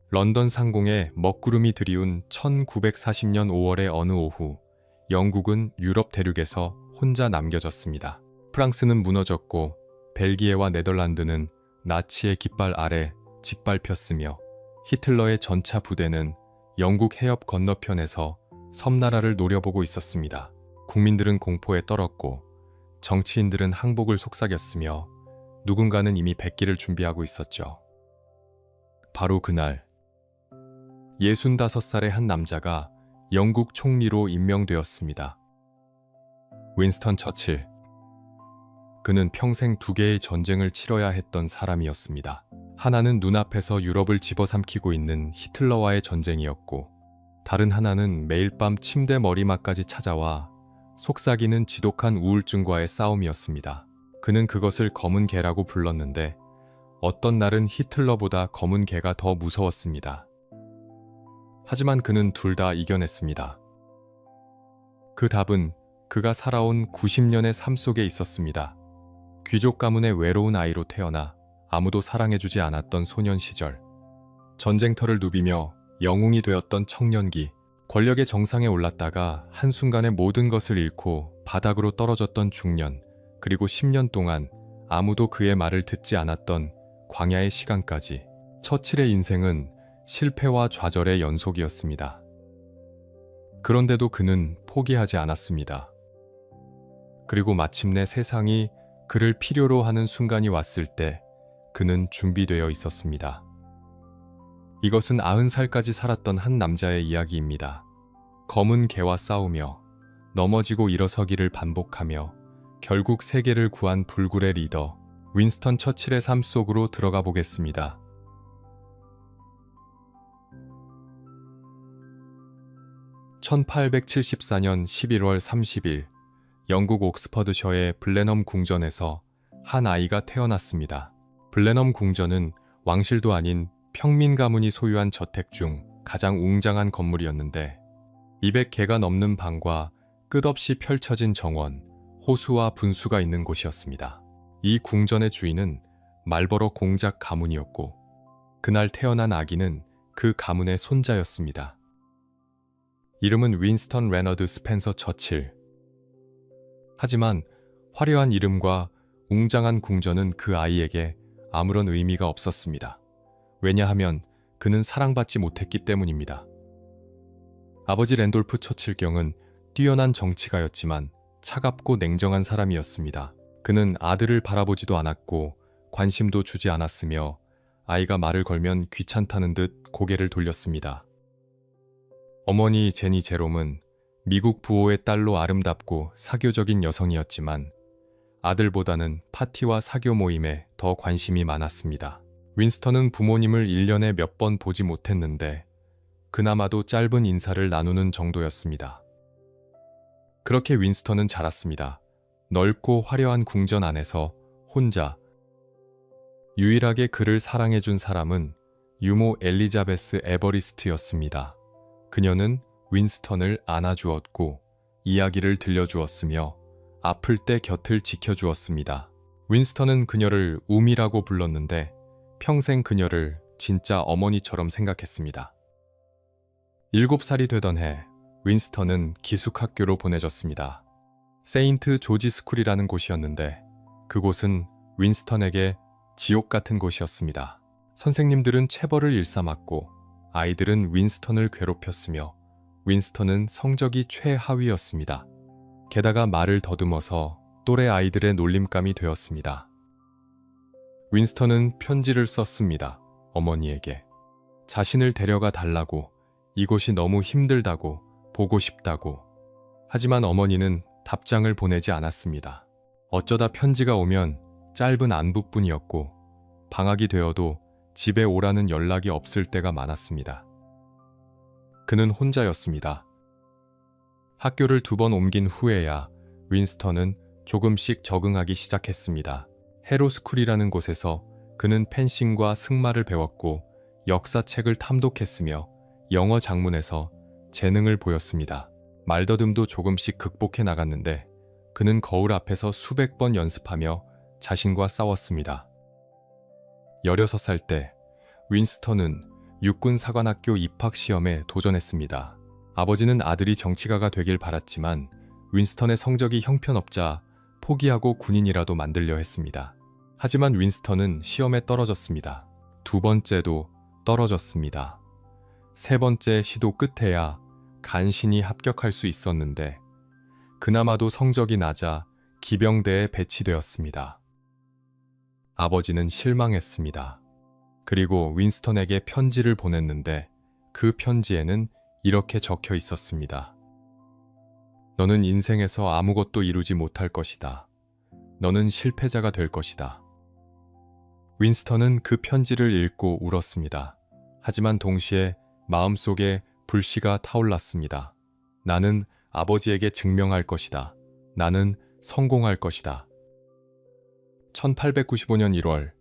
런던 상공에 먹구름이 드리운 1940년 5월의 어느 오후, 영국은 유럽 대륙에서 혼자 남겨졌습니다. 프랑스는 무너졌고 벨기에와 네덜란드는 나치의 깃발 아래 짓밟혔으며 히틀러의 전차 부대는 영국 해협 건너편에서 섬나라를 노려보고 있었습니다. 국민들은 공포에 떨었고 정치인들은 항복을 속삭였으며 누군가는 이미 백기를 준비하고 있었죠. 바로 그날 65살의 한 남자가 영국 총리로 임명되었습니다. 윈스턴 처칠. 그는 평생 두 개의 전쟁을 치러야 했던 사람이었습니다. 하나는 눈앞에서 유럽을 집어삼키고 있는 히틀러와의 전쟁이었고, 다른 하나는 매일 밤 침대 머리맡까지 찾아와 속삭이는 지독한 우울증과의 싸움이었습니다. 그는 그것을 검은 개라고 불렀는데 어떤 날은 히틀러보다 검은 개가 더 무서웠습니다. 하지만 그는 둘 다 이겨냈습니다. 그 답은 그가 살아온 90년의 삶 속에 있었습니다. 귀족 가문의 외로운 아이로 태어나 아무도 사랑해주지 않았던 소년 시절, 전쟁터를 누비며 영웅이 되었던 청년기, 권력의 정상에 올랐다가 한순간에 모든 것을 잃고 바닥으로 떨어졌던 중년, 그리고 10년 동안 아무도 그의 말을 듣지 않았던 광야의 시간까지. 처칠의 인생은 실패와 좌절의 연속이었습니다. 그런데도 그는 포기하지 않았습니다. 그리고 마침내 세상이 그를 필요로 하는 순간이 왔을 때 그는 준비되어 있었습니다. 이것은 90살까지 살았던 한 남자의 이야기입니다. 검은 개와 싸우며 넘어지고 일어서기를 반복하며 결국 세계를 구한 불굴의 리더 윈스턴 처칠의 삶 속으로 들어가 보겠습니다. (1874년 11월 30일) 영국 옥스퍼드셔의 블레넘 궁전에서 한 아이가 태어났습니다. 블레넘 궁전은 왕실도 아닌 평민 가문이 소유한 저택 중 가장 웅장한 건물이었는데 200개가 넘는 방과 끝없이 펼쳐진 정원, 호수와 분수가 있는 곳이었습니다. 이 궁전의 주인은 말버러 공작 가문이었고 그날 태어난 아기는 그 가문의 손자였습니다. 이름은 윈스턴 레너드 스펜서 처칠. 하지만 화려한 이름과 웅장한 궁전은 그 아이에게 아무런 의미가 없었습니다. 왜냐하면 그는 사랑받지 못했기 때문입니다. 아버지 랜돌프 처칠경은 뛰어난 정치가였지만 차갑고 냉정한 사람이었습니다. 그는 아들을 바라보지도 않았고 관심도 주지 않았으며 아이가 말을 걸면 귀찮다는 듯 고개를 돌렸습니다. 어머니 제니 제롬은 미국 부호의 딸로 아름답고 사교적인 여성이었지만 아들보다는 파티와 사교 모임에 더 관심이 많았습니다. 윈스턴은 부모님을 1년에 몇 번 보지 못했는데 그나마도 짧은 인사를 나누는 정도였습니다. 그렇게 윈스턴은 자랐습니다. 넓고 화려한 궁전 안에서 혼자. 유일하게 그를 사랑해준 사람은 유모 엘리자베스 에버리스트였습니다. 그녀는 윈스턴을 안아주었고 이야기를 들려주었으며 아플 때 곁을 지켜주었습니다. 윈스턴은 그녀를 우미라고 불렀는데 평생 그녀를 진짜 어머니처럼 생각했습니다. 7살이 되던 해 윈스턴은 기숙학교로 보내졌습니다. 세인트 조지 스쿨이라는 곳이었는데 그곳은 윈스턴에게 지옥 같은 곳이었습니다. 선생님들은 체벌을 일삼았고 아이들은 윈스턴을 괴롭혔으며 윈스턴은 성적이 최하위였습니다. 게다가 말을 더듬어서 또래 아이들의 놀림감이 되었습니다. 윈스턴은 편지를 썼습니다. 어머니에게. 자신을 데려가 달라고, 이곳이 너무 힘들다고, 보고 싶다고. 하지만 어머니는 답장을 보내지 않았습니다. 어쩌다 편지가 오면 짧은 안부뿐이었고 방학이 되어도 집에 오라는 연락이 없을 때가 많았습니다. 그는 혼자였습니다. 학교를 2번 옮긴 후에야 윈스턴은 조금씩 적응하기 시작했습니다. 헤로스쿨이라는 곳에서 그는 펜싱과 승마를 배웠고 역사책을 탐독했으며 영어 작문에서 재능을 보였습니다. 말더듬도 조금씩 극복해 나갔는데 그는 거울 앞에서 수백 번 연습하며 자신과 싸웠습니다. 16살 때 윈스턴은 육군 사관학교 입학 시험에 도전했습니다. 아버지는 아들이 정치가가 되길 바랐지만 윈스턴의 성적이 형편없자 포기하고 군인이라도 만들려 했습니다. 하지만 윈스턴은 시험에 떨어졌습니다. 두 번째도 떨어졌습니다. 세 번째 시도 끝에야 간신히 합격할 수 있었는데 그나마도 성적이 낮아 기병대에 배치되었습니다. 아버지는 실망했습니다. 그리고 윈스턴에게 편지를 보냈는데 그 편지에는 이렇게 적혀 있었습니다. 너는 인생에서 아무것도 이루지 못할 것이다. 너는 실패자가 될 것이다. 윈스턴은 그 편지를 읽고 울었습니다. 하지만 동시에 마음속에 불씨가 타올랐습니다. 나는 아버지에게 증명할 것이다. 나는 성공할 것이다. 1895년 1월,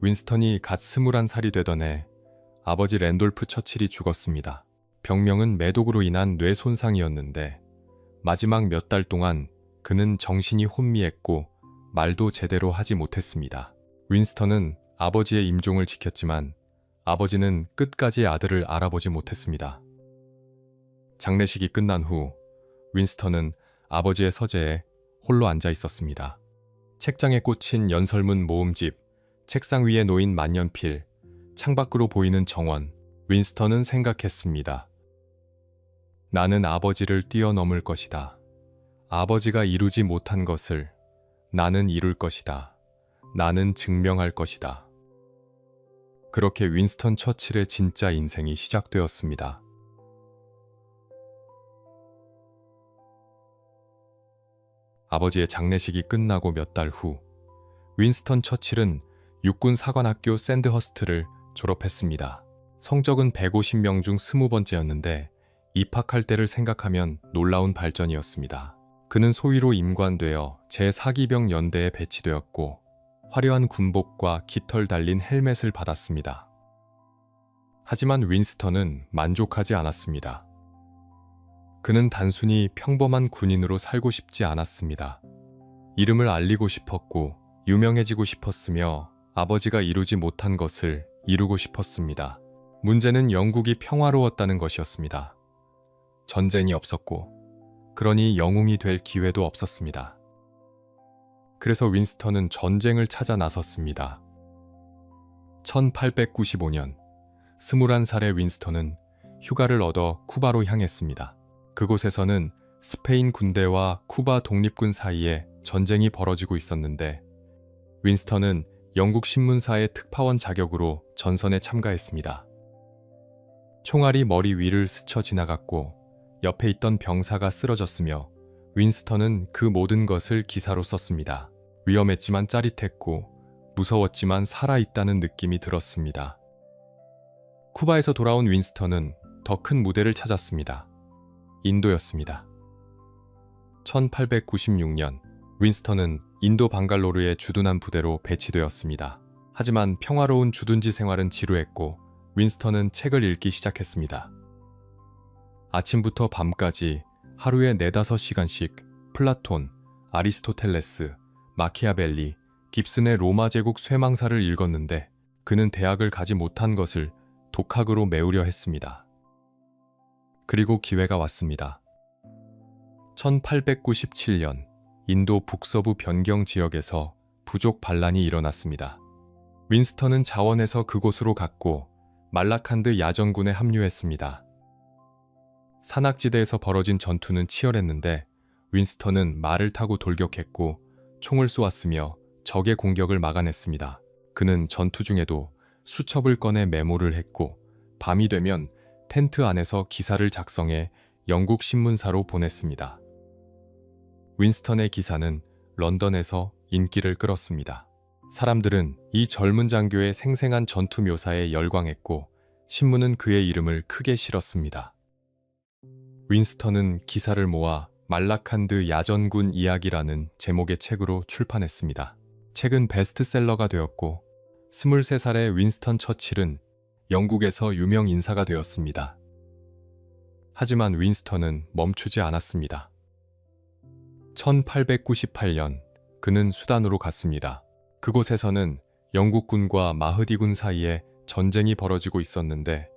윈스턴이 갓 21살이 되던 해 아버지 랜돌프 처칠이 죽었습니다. 병명은 매독으로 인한 뇌 손상이었는데 마지막 몇 달 동안 그는 정신이 혼미했고 말도 제대로 하지 못했습니다. 윈스턴은 아버지의 임종을 지켰지만 아버지는 끝까지 아들을 알아보지 못했습니다. 장례식이 끝난 후 윈스턴은 아버지의 서재에 홀로 앉아 있었습니다. 책장에 꽂힌 연설문 모음집, 책상 위에 놓인 만년필, 창밖으로 보이는 정원. 윈스턴은 생각했습니다. 나는 아버지를 뛰어넘을 것이다. 아버지가 이루지 못한 것을 나는 이룰 것이다. 나는 증명할 것이다. 그렇게 윈스턴 처칠의 진짜 인생이 시작되었습니다. 아버지의 장례식이 끝나고 몇 달 후, 윈스턴 처칠은 육군 사관학교 샌드허스트를 졸업했습니다. 성적은 150명 중 20번째였는데 입학할 때를 생각하면 놀라운 발전이었습니다. 그는 소위로 임관되어 제4기병 연대에 배치되었고 화려한 군복과 깃털 달린 헬멧을 받았습니다. 하지만 윈스턴은 만족하지 않았습니다. 그는 단순히 평범한 군인으로 살고 싶지 않았습니다. 이름을 알리고 싶었고 유명해지고 싶었으며 아버지가 이루지 못한 것을 이루고 싶었습니다. 문제는 영국이 평화로웠다는 것이었습니다. 전쟁이 없었고 그러니 영웅이 될 기회도 없었습니다. 그래서 윈스턴은 전쟁을 찾아 나섰습니다. 1895년 21살의 윈스턴은 휴가를 얻어 쿠바로 향했습니다. 그곳에서는 스페인 군대와 쿠바 독립군 사이에 전쟁이 벌어지고 있었는데 윈스턴은 영국 신문사의 특파원 자격으로 전선에 참가했습니다. 총알이 머리 위를 스쳐 지나갔고 옆에 있던 병사가 쓰러졌으며 윈스턴은 그 모든 것을 기사로 썼습니다. 위험했지만 짜릿했고 무서웠지만 살아있다는 느낌이 들었습니다. 쿠바에서 돌아온 윈스턴은 더 큰 무대를 찾았습니다. 인도였습니다. 1896년 윈스턴은 인도 방갈로르의 주둔한 부대로 배치되었습니다. 하지만 평화로운 주둔지 생활은 지루했고 윈스턴은 책을 읽기 시작했습니다. 아침부터 밤까지 하루에 4~5시간씩 플라톤, 아리스토텔레스, 마키아벨리, 깁슨의 로마 제국 쇠망사를 읽었는데 그는 대학을 가지 못한 것을 독학으로 메우려 했습니다. 그리고 기회가 왔습니다. 1897년 인도 북서부 변경 지역에서 부족 반란이 일어났습니다. 윈스턴은 자원해서 그곳으로 갔고 말라칸드 야전군에 합류했습니다. 산악지대에서 벌어진 전투는 치열했는데 윈스턴은 말을 타고 돌격했고 총을 쏘았으며 적의 공격을 막아냈습니다. 그는 전투 중에도 수첩을 꺼내 메모를 했고 밤이 되면 텐트 안에서 기사를 작성해 영국 신문사로 보냈습니다. 윈스턴의 기사는 런던에서 인기를 끌었습니다. 사람들은 이 젊은 장교의 생생한 전투 묘사에 열광했고 신문은 그의 이름을 크게 실었습니다. 윈스턴은 기사를 모아 말라칸드 야전군 이야기라는 제목의 책으로 출판했습니다. 책은 베스트셀러가 되었고 23살의 윈스턴 처칠은 영국에서 유명 인사가 되었습니다. 하지만 윈스턴은 멈추지 않았습니다. 1898년 그는 수단으로 갔습니다. 그곳에서는 영국군과 마흐디군 사이에 전쟁이 벌어지고 있었는데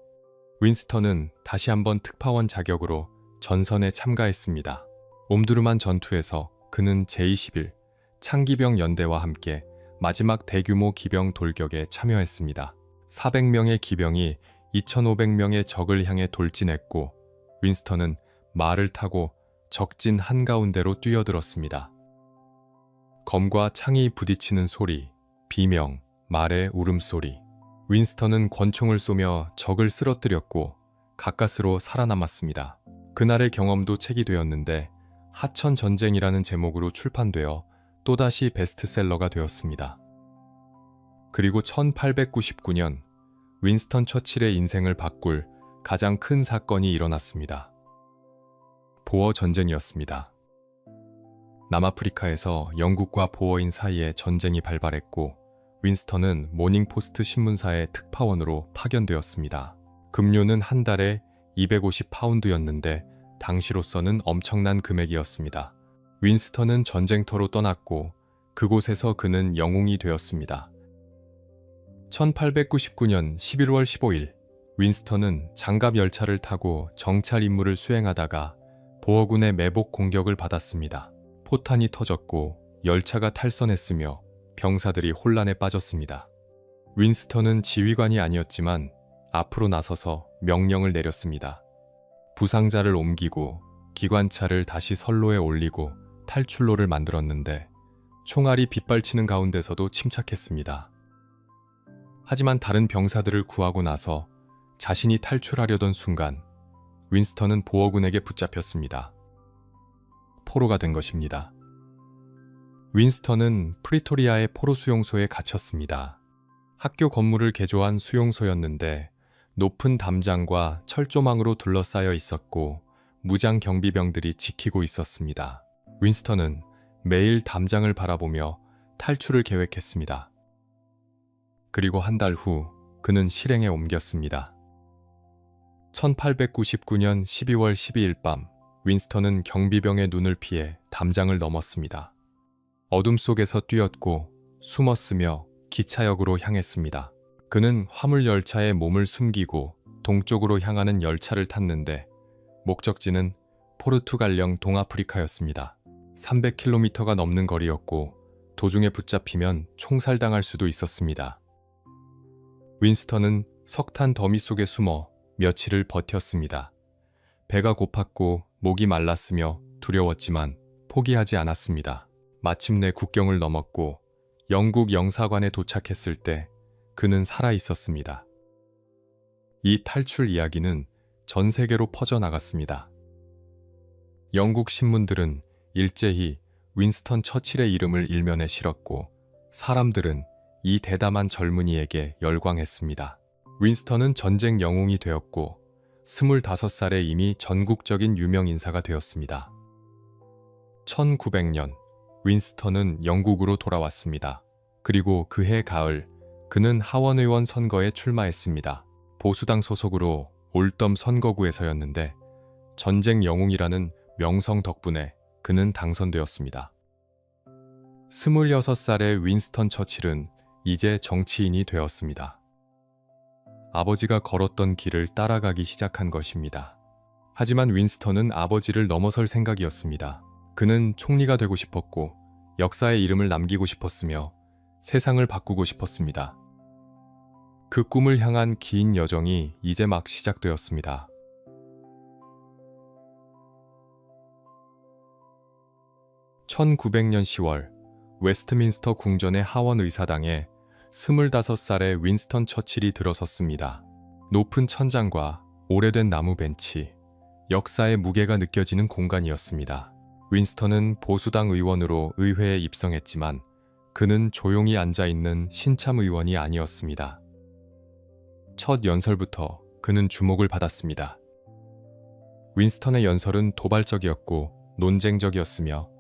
윈스턴은 다시 한번 특파원 자격으로 전선에 참가했습니다. 옴두르만 전투에서 그는 제21 창기병 연대와 함께 마지막 대규모 기병 돌격에 참여했습니다. 400명의 기병이 2,500명의 적을 향해 돌진했고 윈스턴은 말을 타고 적진 한가운데로 뛰어들었습니다. 검과 창이 부딪히는 소리, 비명, 말의 울음소리. 윈스턴은 권총을 쏘며 적을 쓰러뜨렸고 가까스로 살아남았습니다. 그날의 경험도 책이 되었는데 하천 전쟁이라는 제목으로 출판되어 또다시 베스트셀러가 되었습니다. 그리고 1899년 윈스턴 처칠의 인생을 바꿀 가장 큰 사건이 일어났습니다. 보어 전쟁이었습니다. 남아프리카에서 영국과 보어인 사이에 전쟁이 발발했고 윈스턴은 모닝포스트 신문사의 특파원으로 파견되었습니다. 급료는 한 달에 250파운드였는데 당시로서는 엄청난 금액이었습니다. 윈스턴은 전쟁터로 떠났고 그곳에서 그는 영웅이 되었습니다. 1899년 11월 15일 윈스턴은 장갑 열차를 타고 정찰 임무를 수행하다가 보어군의 매복 공격을 받았습니다. 포탄이 터졌고 열차가 탈선했으며 병사들이 혼란에 빠졌습니다. 윈스턴은 지휘관이 아니었지만 앞으로 나서서 명령을 내렸습니다. 부상자를 옮기고 기관차를 다시 선로에 올리고 탈출로를 만들었는데 총알이 빗발치는 가운데서도 침착했습니다. 하지만 다른 병사들을 구하고 나서 자신이 탈출하려던 순간 윈스턴은 보어군에게 붙잡혔습니다. 포로가 된 것입니다. 윈스턴은 프리토리아의 포로 수용소에 갇혔습니다. 학교 건물을 개조한 수용소였는데 높은 담장과 철조망으로 둘러싸여 있었고 무장 경비병들이 지키고 있었습니다. 윈스턴은 매일 담장을 바라보며 탈출을 계획했습니다. 그리고 한 달 후 그는 실행에 옮겼습니다. 1899년 12월 12일 밤 윈스턴은 경비병의 눈을 피해 담장을 넘었습니다. 어둠 속에서 뛰었고 숨었으며 기차역으로 향했습니다. 그는 화물 열차에 몸을 숨기고 동쪽으로 향하는 열차를 탔는데 목적지는 포르투갈령 동아프리카였습니다. 300km가 넘는 거리였고 도중에 붙잡히면 총살당할 수도 있었습니다. 윈스턴은 석탄 더미 속에 숨어 며칠을 버텼습니다. 배가 고팠고 목이 말랐으며 두려웠지만 포기하지 않았습니다. 마침내 국경을 넘었고 영국 영사관에 도착했을 때 그는 살아 있었습니다. 이 탈출 이야기는 전 세계로 퍼져나갔습니다. 영국 신문들은 일제히 윈스턴 처칠의 이름을 일면에 실었고 사람들은 이 대담한 젊은이에게 열광했습니다. 윈스턴은 전쟁 영웅이 되었고 25살에 이미 전국적인 유명 인사가 되었습니다. 1900년 윈스턴은 영국으로 돌아왔습니다. 그리고 그해 가을 그는 하원의원 선거에 출마했습니다. 보수당 소속으로 올덤 선거구에서였는데 전쟁 영웅이라는 명성 덕분에 그는 당선되었습니다. 26살의 윈스턴 처칠은 이제 정치인이 되었습니다. 아버지가 걸었던 길을 따라가기 시작한 것입니다. 하지만 윈스턴은 아버지를 넘어설 생각이었습니다. 그는 총리가 되고 싶었고 역사의 이름을 남기고 싶었으며 세상을 바꾸고 싶었습니다. 그 꿈을 향한 긴 여정이 이제 막 시작되었습니다. (1900년 10월) 웨스트민스터 궁전의 하원 의사당에 25살의 윈스턴 처칠이 들어섰습니다. 높은 천장과 오래된 나무 벤치, 역사의 무게가 느껴지는 공간이었습니다. 윈스턴은 보수당 의원으로 의회에 입성했지만 그는 조용히 앉아있는 신참 의원이 아니었습니다. 첫 연설부터 그는 주목을 받았습니다. 윈스턴의 연설은 도발적이었고 논쟁적이었으며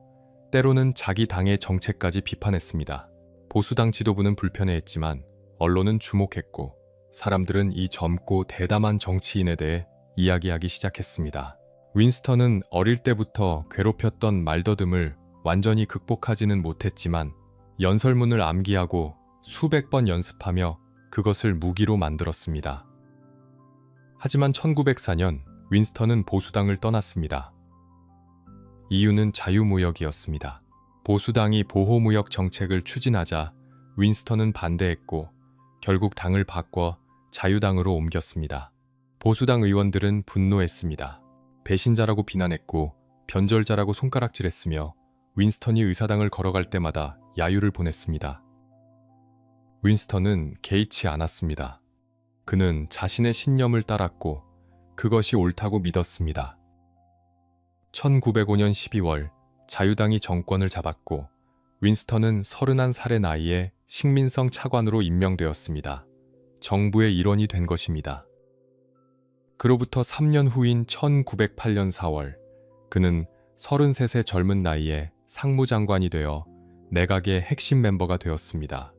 때로는 자기 당의 정책까지 비판했습니다. 보수당 지도부는 불편해했지만 언론은 주목했고 사람들은 이 젊고 대담한 정치인에 대해 이야기하기 시작했습니다. 윈스턴은 어릴 때부터 괴롭혔던 말더듬을 완전히 극복하지는 못했지만 연설문을 암기하고 수백 번 연습하며 그것을 무기로 만들었습니다. 하지만 1904년 윈스턴은 보수당을 떠났습니다. 이유는 자유무역이었습니다. 보수당이 보호무역 정책을 추진하자 윈스턴은 반대했고 결국 당을 바꿔 자유당으로 옮겼습니다. 보수당 의원들은 분노했습니다. 배신자라고 비난했고 변절자라고 손가락질했으며 윈스턴이 의사당을 걸어갈 때마다 야유를 보냈습니다. 윈스턴은 개의치 않았습니다. 그는 자신의 신념을 따랐고 그것이 옳다고 믿었습니다. 1905년 12월 자유당이 정권을 잡았고 윈스턴은 31살의 나이에 식민성 차관으로 임명되었습니다. 정부의 일원이 된 것입니다. 그로부터 3년 후인 1908년 4월 그는 33세 젊은 나이에 상무장관이 되어 내각의 핵심 멤버가 되었습니다.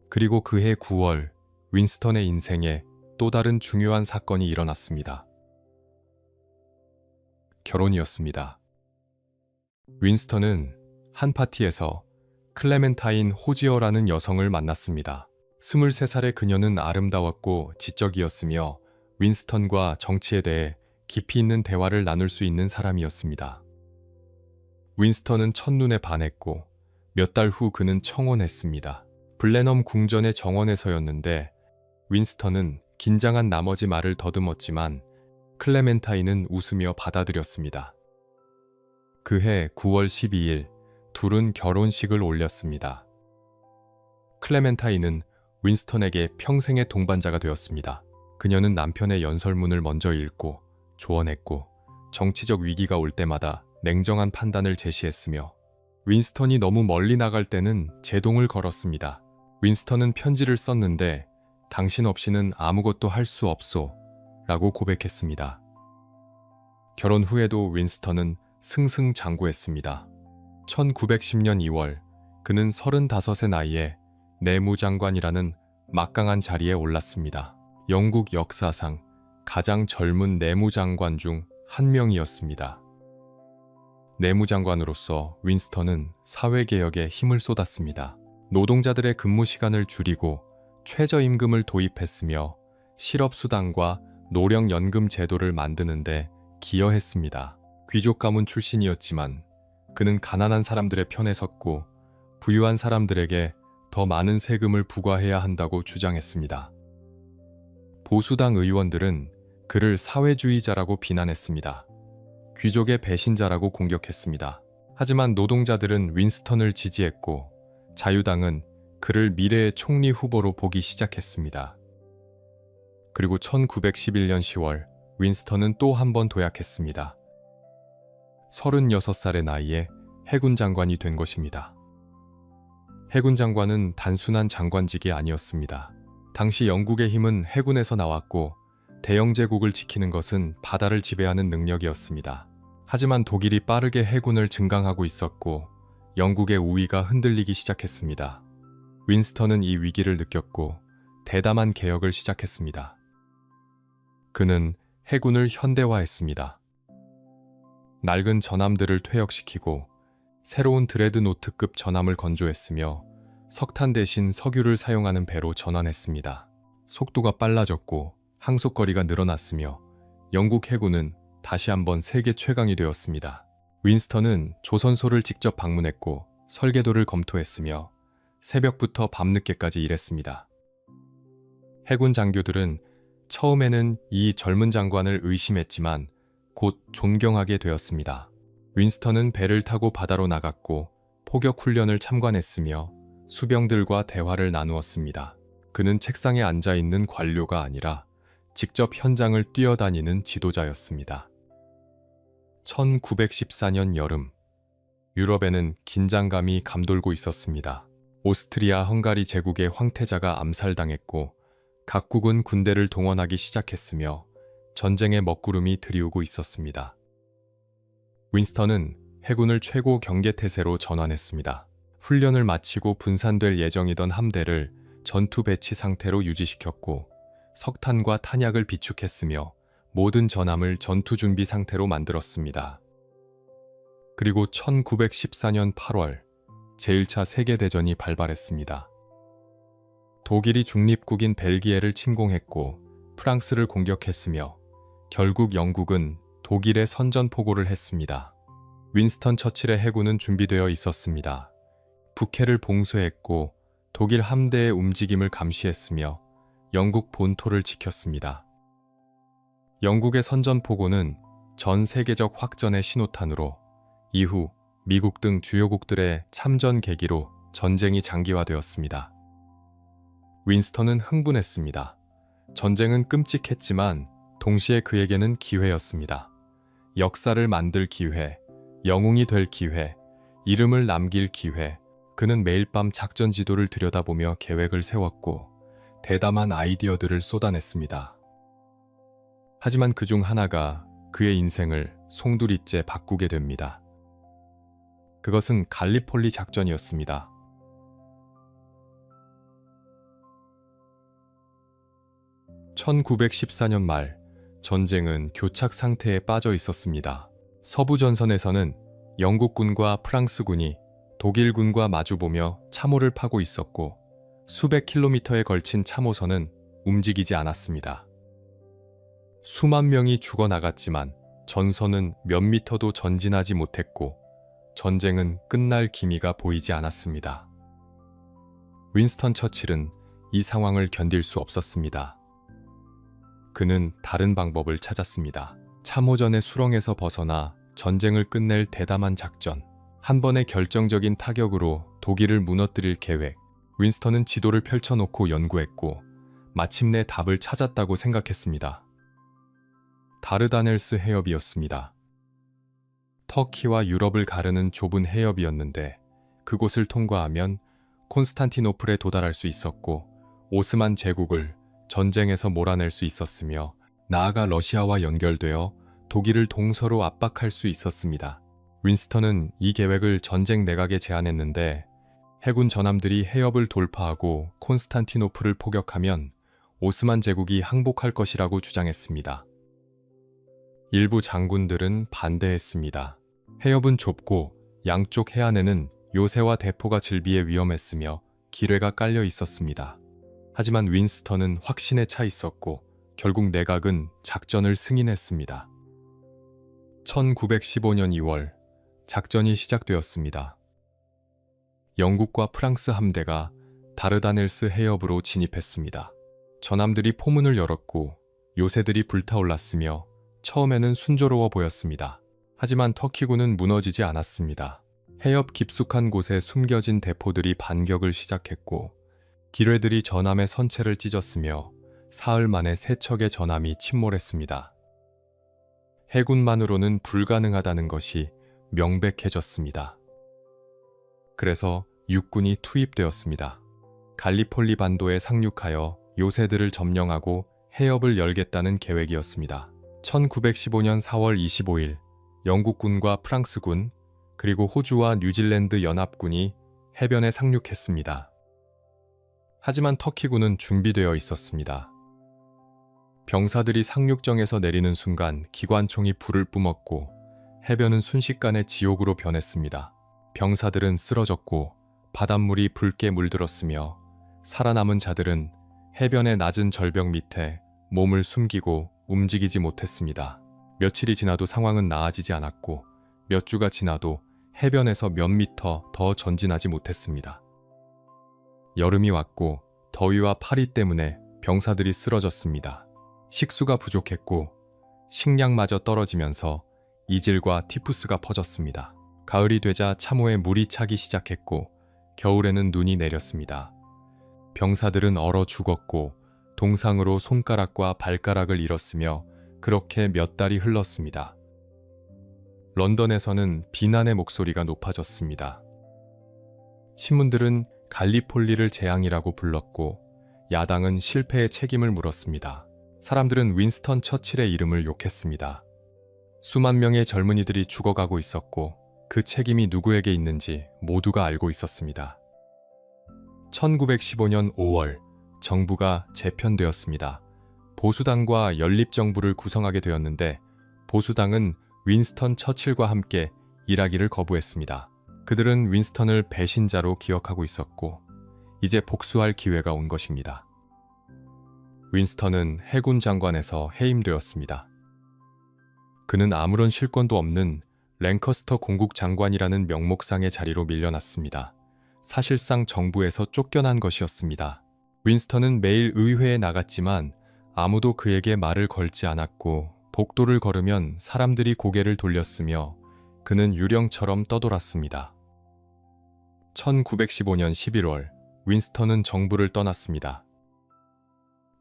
그리고 그해 9월 윈스턴의 인생에 또 다른 중요한 사건이 일어났습니다. 결혼이었습니다. 윈스턴은 한 파티에서 클레멘타인 호지어라는 여성을 만났습니다. 23살의 그녀는 아름다웠고 지적이었으며 윈스턴과 정치에 대해 깊이 있는 대화를 나눌 수 있는 사람이었습니다. 윈스턴은 첫눈에 반했고 몇 달 후 그는 청혼했습니다. 블레넘 궁전의 정원에서였는데 윈스턴은 긴장한 나머지 말을 더듬었지만 클레멘타인은 웃으며 받아들였습니다. 그해 9월 12일 둘은 결혼식을 올렸습니다. 클레멘타인은 윈스턴에게 평생의 동반자가 되었습니다. 그녀는 남편의 연설문을 먼저 읽고 조언했고 정치적 위기가 올 때마다 냉정한 판단을 제시했으며 윈스턴이 너무 멀리 나갈 때는 제동을 걸었습니다. 윈스턴은 편지를 썼는데 당신 없이는 아무것도 할 수 없소 라고 고백했습니다. 결혼 후에도 윈스턴은 승승장구했습니다. 1910년 2월 그는 35의 나이에 내무장관이라는 막강한 자리에 올랐습니다. 영국 역사상 가장 젊은 내무장관 중 한 명이었습니다. 내무장관으로서 윈스턴은 사회개혁에 힘을 쏟았습니다. 노동자들의 근무 시간을 줄이고 최저임금을 도입했으며 실업수당과 노령연금 제도를 만드는데 기여했습니다. 귀족 가문 출신이었지만 그는 가난한 사람들의 편에 섰고 부유한 사람들에게 더 많은 세금을 부과해야 한다고 주장했습니다. 보수당 의원들은 그를 사회주의자라고 비난했습니다. 귀족의 배신자라고 공격했습니다. 하지만 노동자들은 윈스턴을 지지했고 자유당은 그를 미래의 총리 후보로 보기 시작했습니다. 그리고 1911년 10월 윈스턴은 또 한 번 도약했습니다. 36살의 나이에 해군 장관이 된 것입니다. 해군 장관은 단순한 장관직이 아니었습니다. 당시 영국의 힘은 해군에서 나왔고 대영제국을 지키는 것은 바다를 지배하는 능력이었습니다. 하지만 독일이 빠르게 해군을 증강하고 있었고 영국의 우위가 흔들리기 시작했습니다. 윈스턴은 이 위기를 느꼈고 대담한 개혁을 시작했습니다. 그는 해군을 현대화했습니다. 낡은 전함들을 퇴역시키고 새로운 드레드노트급 전함을 건조했으며 석탄 대신 석유를 사용하는 배로 전환했습니다. 속도가 빨라졌고 항속거리가 늘어났으며 영국 해군은 다시 한번 세계 최강이 되었습니다. 윈스턴은 조선소를 직접 방문했고 설계도를 검토했으며 새벽부터 밤늦게까지 일했습니다. 해군 장교들은 처음에는 이 젊은 장관을 의심했지만 곧 존경하게 되었습니다. 윈스턴은 배를 타고 바다로 나갔고 포격 훈련을 참관했으며 수병들과 대화를 나누었습니다. 그는 책상에 앉아있는 관료가 아니라 직접 현장을 뛰어다니는 지도자였습니다. 1914년 여름, 유럽에는 긴장감이 감돌고 있었습니다. 오스트리아 헝가리 제국의 황태자가 암살당했고 각국은 군대를 동원하기 시작했으며 전쟁의 먹구름이 들이우고 있었습니다. 윈스턴은 해군을 최고 경계태세로 전환했습니다. 훈련을 마치고 분산될 예정이던 함대를 전투 배치 상태로 유지시켰고 석탄과 탄약을 비축했으며 모든 전함을 전투 준비 상태로 만들었습니다. 그리고 1914년 8월 제1차 세계대전이 발발했습니다. 독일이 중립국인 벨기에를 침공했고 프랑스를 공격했으며 결국 영국은 독일에 선전포고를 했습니다. 윈스턴 처칠의 해군은 준비되어 있었습니다. 북해를 봉쇄했고 독일 함대의 움직임을 감시했으며 영국 본토를 지켰습니다. 영국의 선전포고는 전 세계적 확전의 신호탄으로 이후 미국 등 주요국들의 참전 계기로 전쟁이 장기화되었습니다. 윈스턴은 흥분했습니다. 전쟁은 끔찍했지만 동시에 그에게는 기회였습니다. 역사를 만들 기회, 영웅이 될 기회, 이름을 남길 기회. 그는 매일 밤 작전 지도를 들여다보며 계획을 세웠고 대담한 아이디어들을 쏟아냈습니다. 하지만 그중 하나가 그의 인생을 송두리째 바꾸게 됩니다. 그것은 갈리폴리 작전이었습니다. (1914년) 말 전쟁은 교착 상태에 빠져 있었습니다. 서부 전선에서는 영국군과 프랑스군이 독일군과 마주보며 참호를 파고 있었고 수백 킬로미터에 걸친 참호선은 움직이지 않았습니다. 수만 명이 죽어나갔지만 전선은 몇 미터도 전진하지 못했고 전쟁은 끝날 기미가 보이지 않았습니다. 윈스턴 처칠은 이 상황을 견딜 수 없었습니다. 그는 다른 방법을 찾았습니다. 참호전의 수렁에서 벗어나 전쟁을 끝낼 대담한 작전, 한 번의 결정적인 타격으로 독일을 무너뜨릴 계획. 윈스턴은 지도를 펼쳐놓고 연구했고 마침내 답을 찾았다고 생각했습니다. 다르다넬스 해협이었습니다. 터키와 유럽을 가르는 좁은 해협이었는데 그곳을 통과하면 콘스탄티노플에 도달할 수 있었고 오스만 제국을 전쟁에서 몰아낼 수 있었으며 나아가 러시아와 연결되어 독일을 동서로 압박할 수 있었습니다. 윈스턴은 이 계획을 전쟁 내각에 제안했는데 해군 전함들이 해협을 돌파하고 콘스탄티노플을 포격하면 오스만 제국이 항복할 것이라고 주장했습니다. 일부 장군들은 반대했습니다. 해협은 좁고 양쪽 해안에는 요새와 대포가 질비해 위험했으며 기뢰가 깔려 있었습니다. 하지만 윈스턴은 확신에 차 있었고 결국 내각은 작전을 승인했습니다. 1915년 2월 작전이 시작되었습니다. 영국과 프랑스 함대가 다르다넬스 해협으로 진입했습니다. 전함들이 포문을 열었고 요새들이 불타올랐으며 처음에는 순조로워 보였습니다. 하지만 터키군은 무너지지 않았습니다. 해협 깊숙한 곳에 숨겨진 대포들이 반격을 시작했고 기뢰들이 전함의 선체를 찢었으며 사흘 만에 세 척의 전함이 침몰했습니다. 해군만으로는 불가능하다는 것이 명백해졌습니다. 그래서 육군이 투입되었습니다. 갈리폴리 반도에 상륙하여 요새들을 점령하고 해협을 열겠다는 계획이었습니다. 1915년 4월 25일 영국군과 프랑스군 그리고 호주와 뉴질랜드 연합군이 해변에 상륙했습니다. 하지만 터키군은 준비되어 있었습니다. 병사들이 상륙정에서 내리는 순간 기관총이 불을 뿜었고 해변은 순식간에 지옥으로 변했습니다. 병사들은 쓰러졌고 바닷물이 붉게 물들었으며 살아남은 자들은 해변의 낮은 절벽 밑에 몸을 숨기고 움직이지 못했습니다. 며칠이 지나도 상황은 나아지지 않았고 몇 주가 지나도 해변에서 몇 미터 더 전진하지 못했습니다. 여름이 왔고 더위와 파리 때문에 병사들이 쓰러졌습니다. 식수가 부족했고 식량마저 떨어지면서 이질과 티푸스가 퍼졌습니다. 가을이 되자 참호에 물이 차기 시작했고 겨울에는 눈이 내렸습니다. 병사들은 얼어 죽었고 동상으로 손가락과 발가락을 잃었으며 그렇게 몇 달이 흘렀습니다. 런던에서는 비난의 목소리가 높아졌습니다. 신문들은 갈리폴리를 재앙이라고 불렀고 야당은 실패의 책임을 물었습니다. 사람들은 윈스턴 처칠의 이름을 욕했습니다. 수만 명의 젊은이들이 죽어가고 있었고 그 책임이 누구에게 있는지 모두가 알고 있었습니다. 1915년 5월 정부가 재편되었습니다. 보수당과 연립정부를 구성하게 되었는데 보수당은 윈스턴 처칠과 함께 일하기를 거부했습니다. 그들은 윈스턴을 배신자로 기억하고 있었고 이제 복수할 기회가 온 것입니다. 윈스턴은 해군 장관에서 해임되었습니다. 그는 아무런 실권도 없는 랭커스터 공국 장관이라는 명목상의 자리로 밀려났습니다. 사실상 정부에서 쫓겨난 것이었습니다. 윈스턴은 매일 의회에 나갔지만 아무도 그에게 말을 걸지 않았고 복도를 걸으면 사람들이 고개를 돌렸으며 그는 유령처럼 떠돌았습니다. 1915년 11월 윈스턴은 정부를 떠났습니다.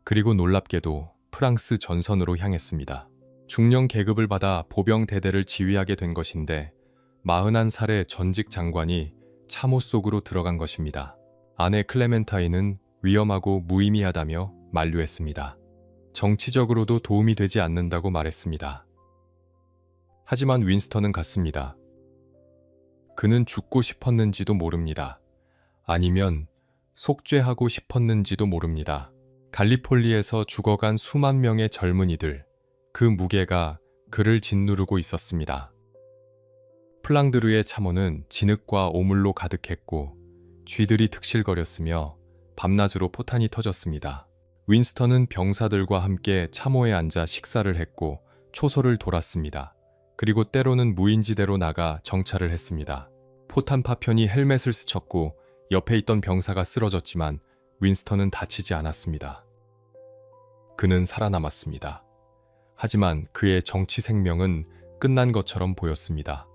그리고 놀랍게도 프랑스 전선으로 향했습니다. 중령 계급을 받아 보병 대대를 지휘하게 된 것인데 41살의 전직 장관이 참호 속으로 들어간 것입니다. 아내 클레멘타인은 위험하고 무의미하다며 만류했습니다. 정치적으로도 도움이 되지 않는다고 말했습니다. 하지만 윈스턴은 갔습니다. 그는 죽고 싶었는지도 모릅니다. 아니면 속죄하고 싶었는지도 모릅니다. 갈리폴리에서 죽어간 수만 명의 젊은이들, 그 무게가 그를 짓누르고 있었습니다. 플랑드르의 참호는 진흙과 오물로 가득했고 쥐들이 득실거렸으며 밤낮으로 포탄이 터졌습니다. 윈스턴은 병사들과 함께 참호에 앉아 식사를 했고 초소를 돌았습니다. 그리고 때로는 무인지대로 나가 정찰을 했습니다. 포탄 파편이 헬멧을 스쳤고 옆에 있던 병사가 쓰러졌지만 윈스턴은 다치지 않았습니다. 그는 살아남았습니다. 하지만 그의 정치 생명은 끝난 것처럼 보였습니다.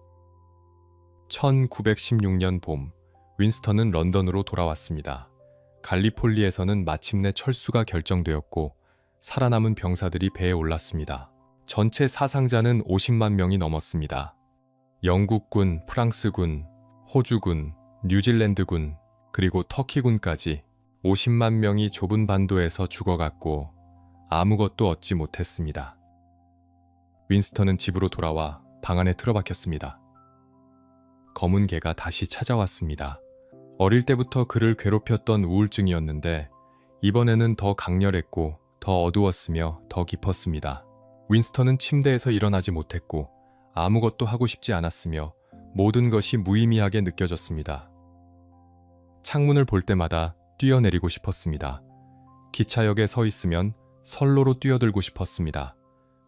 1916년 봄, 윈스턴은 런던으로 돌아왔습니다. 갈리폴리에서는 마침내 철수가 결정되었고 살아남은 병사들이 배에 올랐습니다. 전체 사상자는 50만 명이 넘었습니다. 영국군, 프랑스군, 호주군, 뉴질랜드군, 그리고 터키군까지 50만 명이 좁은 반도에서 죽어갔고 아무것도 얻지 못했습니다. 윈스턴은 집으로 돌아와 방 안에 틀어박혔습니다. 검은 개가 다시 찾아왔습니다. 어릴 때부터 그를 괴롭혔던 우울증이었는데 이번에는 더 강렬했고 더 어두웠으며 더 깊었습니다. 윈스턴은 침대에서 일어나지 못했고 아무것도 하고 싶지 않았으며 모든 것이 무의미하게 느껴졌습니다. 창문을 볼 때마다 뛰어내리고 싶었습니다. 기차역에 서 있으면 선로로 뛰어들고 싶었습니다.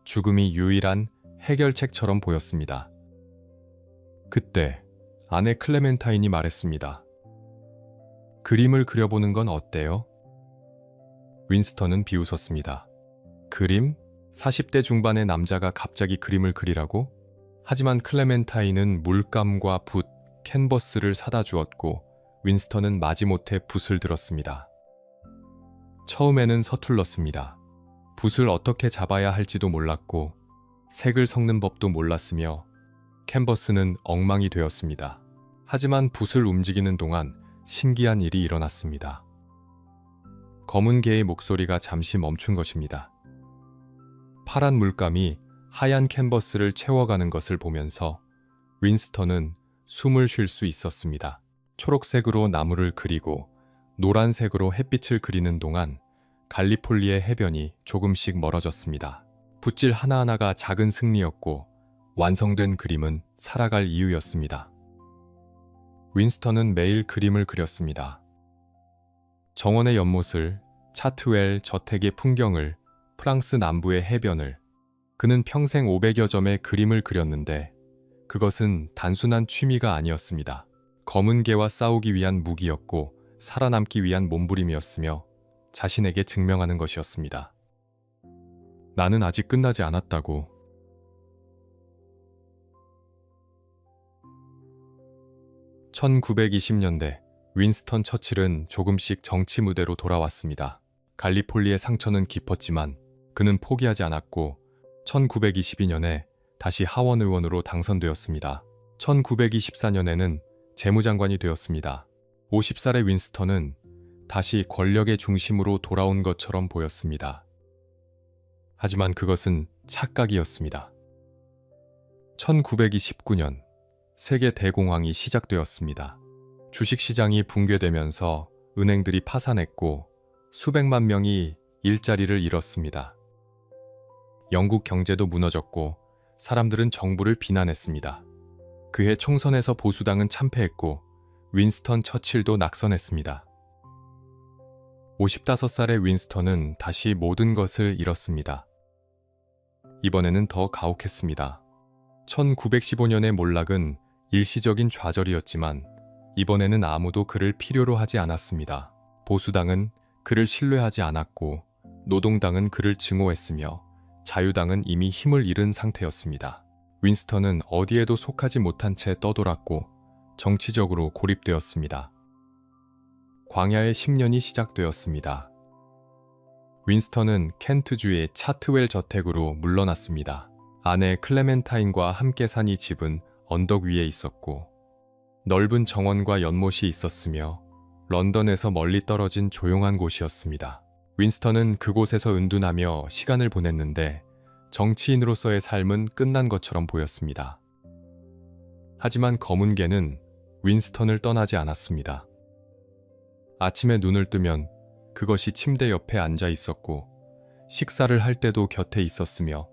죽음이 유일한 해결책처럼 보였습니다. 그때 아내 클레멘타인이 말했습니다. 그림을 그려보는 건 어때요? 윈스턴은 비웃었습니다. 그림? 40대 중반의 남자가 갑자기 그림을 그리라고? 하지만 클레멘타인은 물감과 붓, 캔버스를 사다 주었고 윈스턴은 마지못해 붓을 들었습니다. 처음에는 서툴렀습니다. 붓을 어떻게 잡아야 할지도 몰랐고 색을 섞는 법도 몰랐으며 캔버스는 엉망이 되었습니다. 하지만 붓을 움직이는 동안 신기한 일이 일어났습니다. 검은 개의 목소리가 잠시 멈춘 것입니다. 파란 물감이 하얀 캔버스를 채워가는 것을 보면서 윈스턴은 숨을 쉴 수 있었습니다. 초록색으로 나무를 그리고 노란색으로 햇빛을 그리는 동안 갈리폴리의 해변이 조금씩 멀어졌습니다. 붓질 하나하나가 작은 승리였고 완성된 그림은 살아갈 이유였습니다. 윈스턴은 매일 그림을 그렸습니다. 정원의 연못을, 차트웰 저택의 풍경을, 프랑스 남부의 해변을. 그는 평생 500여 점의 그림을 그렸는데 그것은 단순한 취미가 아니었습니다. 검은 개와 싸우기 위한 무기였고 살아남기 위한 몸부림이었으며 자신에게 증명하는 것이었습니다. 나는 아직 끝나지 않았다고. (1920년대) 윈스턴 처칠은 조금씩 정치 무대로 돌아왔습니다. 갈리폴리의 상처는 깊었지만 그는 포기하지 않았고 1922년에 다시 하원 의원으로 당선되었습니다. 1924년에는 재무장관이 되었습니다. 50살의 윈스턴은 다시 권력의 중심으로 돌아온 것처럼 보였습니다. 하지만 그것은 착각이었습니다. 1929년 세계 대공황이 시작되었습니다. 주식시장이 붕괴되면서 은행들이 파산했고 수백만 명이 일자리를 잃었습니다. 영국 경제도 무너졌고 사람들은 정부를 비난했습니다. 그해 총선에서 보수당은 참패했고 윈스턴 처칠도 낙선했습니다. 55살의 윈스턴은 다시 모든 것을 잃었습니다. 이번에는 더 가혹했습니다. 1915년의 몰락은 일시적인 좌절이었지만 이번에는 아무도 그를 필요로 하지 않았습니다. 보수당은 그를 신뢰하지 않았고 노동당은 그를 증오했으며 자유당은 이미 힘을 잃은 상태였습니다. 윈스턴은 어디에도 속하지 못한 채 떠돌았고 정치적으로 고립되었습니다. 광야의 10년이 시작되었습니다. 윈스턴은 켄트주의 차트웰 저택으로 물러났습니다. 아내 클레멘타인과 함께 산 이 집은 언덕 위에 있었고 넓은 정원과 연못이 있었으며 런던에서 멀리 떨어진 조용한 곳이었습니다. 윈스턴은 그곳에서 은둔하며 시간을 보냈는데 정치인으로서의 삶은 끝난 것처럼 보였습니다. 하지만 검은 개는 윈스턴을 떠나지 않았습니다. 아침에 눈을 뜨면 그것이 침대 옆에 앉아 있었고 식사를 할 때도 곁에 있었으며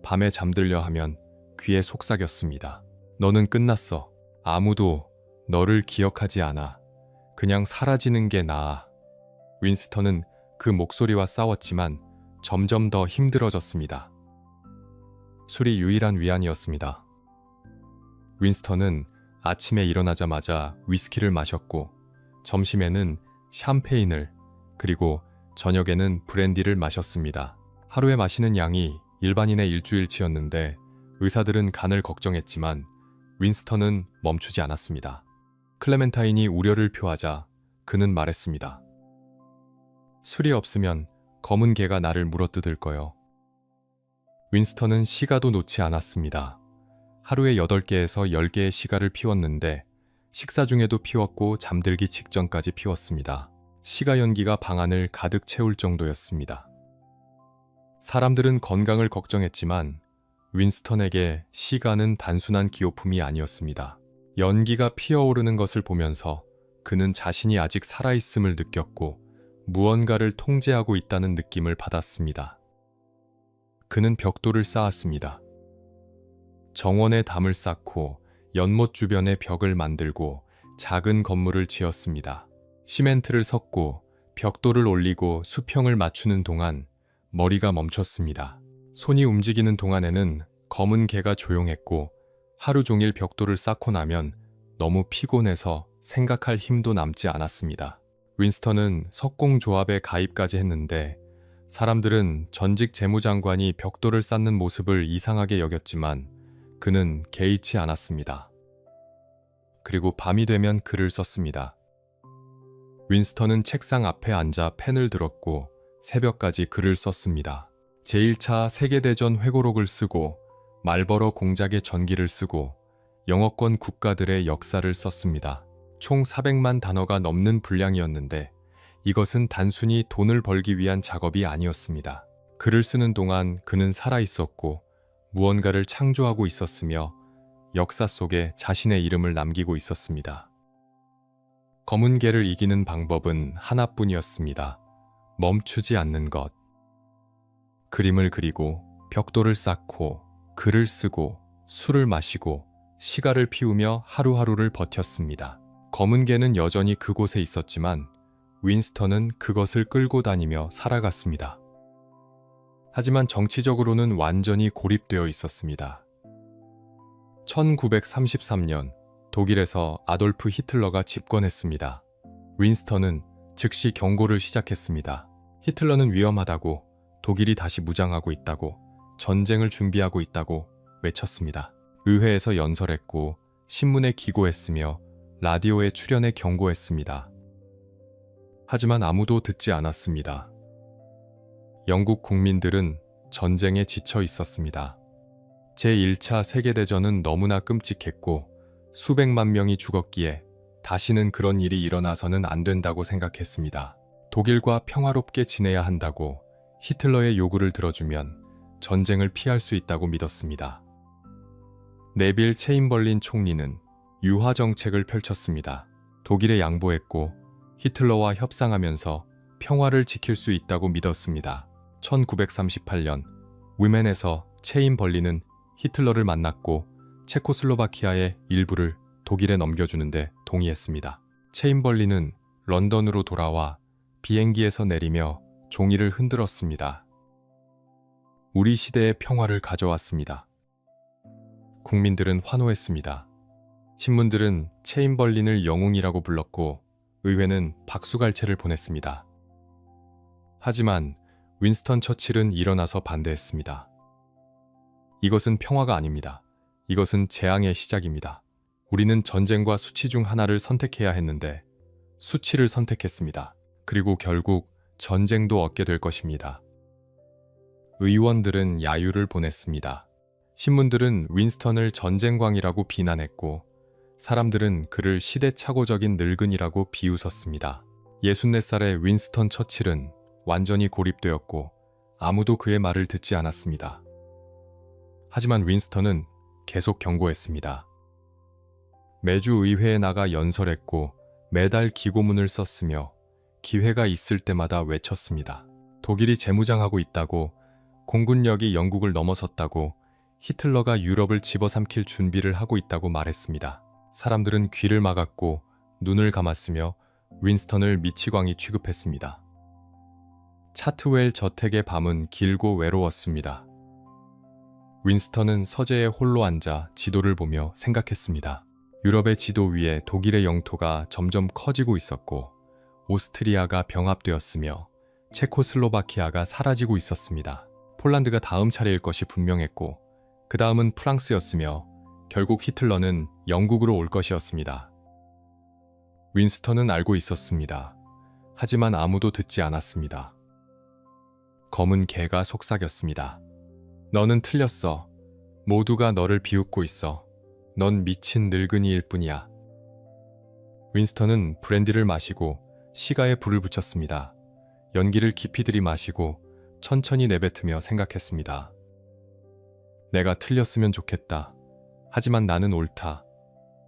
밤에 잠들려 하면 귀에 속삭였습니다. 너는 끝났어. 아무도 너를 기억하지 않아. 그냥 사라지는 게 나아. 윈스턴은 그 목소리와 싸웠지만 점점 더 힘들어졌습니다. 술이 유일한 위안이었습니다. 윈스턴은 아침에 일어나자마자 위스키를 마셨고 점심에는 샴페인을 그리고 저녁에는 브랜디를 마셨습니다. 하루에 마시는 양이 일반인의 일주일치였는데 의사들은 간을 걱정했지만 윈스턴은 멈추지 않았습니다. 클레멘타인이 우려를 표하자 그는 말했습니다. 술이 없으면 검은 개가 나를 물어뜯을 거요. 윈스턴은 시가도 놓지 않았습니다. 하루에 8개에서 10개의 시가를 피웠는데 식사 중에도 피웠고 잠들기 직전까지 피웠습니다. 시가 연기가 방 안을 가득 채울 정도였습니다. 사람들은 건강을 걱정했지만 윈스턴에게 시가는 단순한 기호품이 아니었습니다. 연기가 피어오르는 것을 보면서 그는 자신이 아직 살아있음을 느꼈고 무언가를 통제하고 있다는 느낌을 받았습니다. 그는 벽돌을 쌓았습니다. 정원에 담을 쌓고 연못 주변에 벽을 만들고 작은 건물을 지었습니다. 시멘트를 섞고 벽돌을 올리고 수평을 맞추는 동안 머리가 멈췄습니다. 손이 움직이는 동안에는 검은 개가 조용했고 하루 종일 벽돌을 쌓고 나면 너무 피곤해서 생각할 힘도 남지 않았습니다. 윈스턴은 석공조합에 가입까지 했는데 사람들은 전직 재무장관이 벽돌을 쌓는 모습을 이상하게 여겼지만 그는 개의치 않았습니다. 그리고 밤이 되면 글을 썼습니다. 윈스턴은 책상 앞에 앉아 펜을 들었고 새벽까지 글을 썼습니다. 제1차 세계대전 회고록을 쓰고 말버러 공작의 전기를 쓰고 영어권 국가들의 역사를 썼습니다. 총 400만 단어가 넘는 분량이었는데 이것은 단순히 돈을 벌기 위한 작업이 아니었습니다. 글을 쓰는 동안 그는 살아있었고 무언가를 창조하고 있었으며 역사 속에 자신의 이름을 남기고 있었습니다. 검은 개를 이기는 방법은 하나뿐이었습니다. 멈추지 않는 것. 그림을 그리고 벽돌을 쌓고 글을 쓰고 술을 마시고 시가를 피우며 하루하루를 버텼습니다. 검은 개는 여전히 그곳에 있었지만 윈스턴은 그것을 끌고 다니며 살아갔습니다. 하지만 정치적으로는 완전히 고립되어 있었습니다. 1933년 독일에서 아돌프 히틀러가 집권했습니다. 윈스턴은 즉시 경고를 시작했습니다. 히틀러는 위험하다고, 독일이 다시 무장하고 있다고, 전쟁을 준비하고 있다고 외쳤습니다. 의회에서 연설했고 신문에 기고했으며 라디오에 출연해 경고했습니다. 하지만 아무도 듣지 않았습니다. 영국 국민들은 전쟁에 지쳐 있었습니다. 제1차 세계대전은 너무나 끔찍했고 수백만 명이 죽었기에 다시는 그런 일이 일어나서는 안 된다고 생각했습니다. 독일과 평화롭게 지내야 한다고 히틀러의 요구를 들어주면 전쟁을 피할 수 있다고 믿었습니다. 네빌 체인벌린 총리는 유화 정책을 펼쳤습니다. 독일에 양보했고 히틀러와 협상하면서 평화를 지킬 수 있다고 믿었습니다. 1938년 위멘에서 체인벌린은 히틀러를 만났고 체코슬로바키아의 일부를 독일에 넘겨주는데 동의했습니다. 체인벌린은 런던으로 돌아와 비행기에서 내리며 종이를 흔들었습니다. 우리 시대의 평화를 가져왔습니다. 국민들은 환호했습니다. 신문들은 체인벌린을 영웅이라고 불렀고 의회는 박수갈채를 보냈습니다. 하지만 윈스턴 처칠은 일어나서 반대했습니다. 이것은 평화가 아닙니다. 이것은 재앙의 시작입니다. 우리는 전쟁과 수치 중 하나를 선택해야 했는데 수치를 선택했습니다. 그리고 결국 전쟁도 얻게 될 것입니다. 의원들은 야유를 보냈습니다. 신문들은 윈스턴을 전쟁광이라고 비난했고 사람들은 그를 시대착오적인 늙은이라고 비웃었습니다. 64살의 윈스턴 처칠은 완전히 고립되었고 아무도 그의 말을 듣지 않았습니다. 하지만 윈스턴은 계속 경고했습니다. 매주 의회에 나가 연설했고 매달 기고문을 썼으며 기회가 있을 때마다 외쳤습니다. 독일이 재무장하고 있다고, 공군력이 영국을 넘어섰다고, 히틀러가 유럽을 집어삼킬 준비를 하고 있다고 말했습니다. 사람들은 귀를 막았고 눈을 감았으며 윈스턴을 미치광이 취급했습니다. 차트웰 저택의 밤은 길고 외로웠습니다. 윈스턴은 서재에 홀로 앉아 지도를 보며 생각했습니다. 유럽의 지도 위에 독일의 영토가 점점 커지고 있었고 오스트리아가 병합되었으며 체코슬로바키아가 사라지고 있었습니다. 폴란드가 다음 차례일 것이 분명했고 그 다음은 프랑스였으며 결국 히틀러는 영국으로 올 것이었습니다. 윈스턴은 알고 있었습니다. 하지만 아무도 듣지 않았습니다. 검은 개가 속삭였습니다. 너는 틀렸어. 모두가 너를 비웃고 있어. 넌 미친 늙은이일 뿐이야. 윈스턴은 브랜디를 마시고 시가에 불을 붙였습니다. 연기를 깊이 들이마시고 천천히 내뱉으며 생각했습니다. 내가 틀렸으면 좋겠다. 하지만 나는 옳다.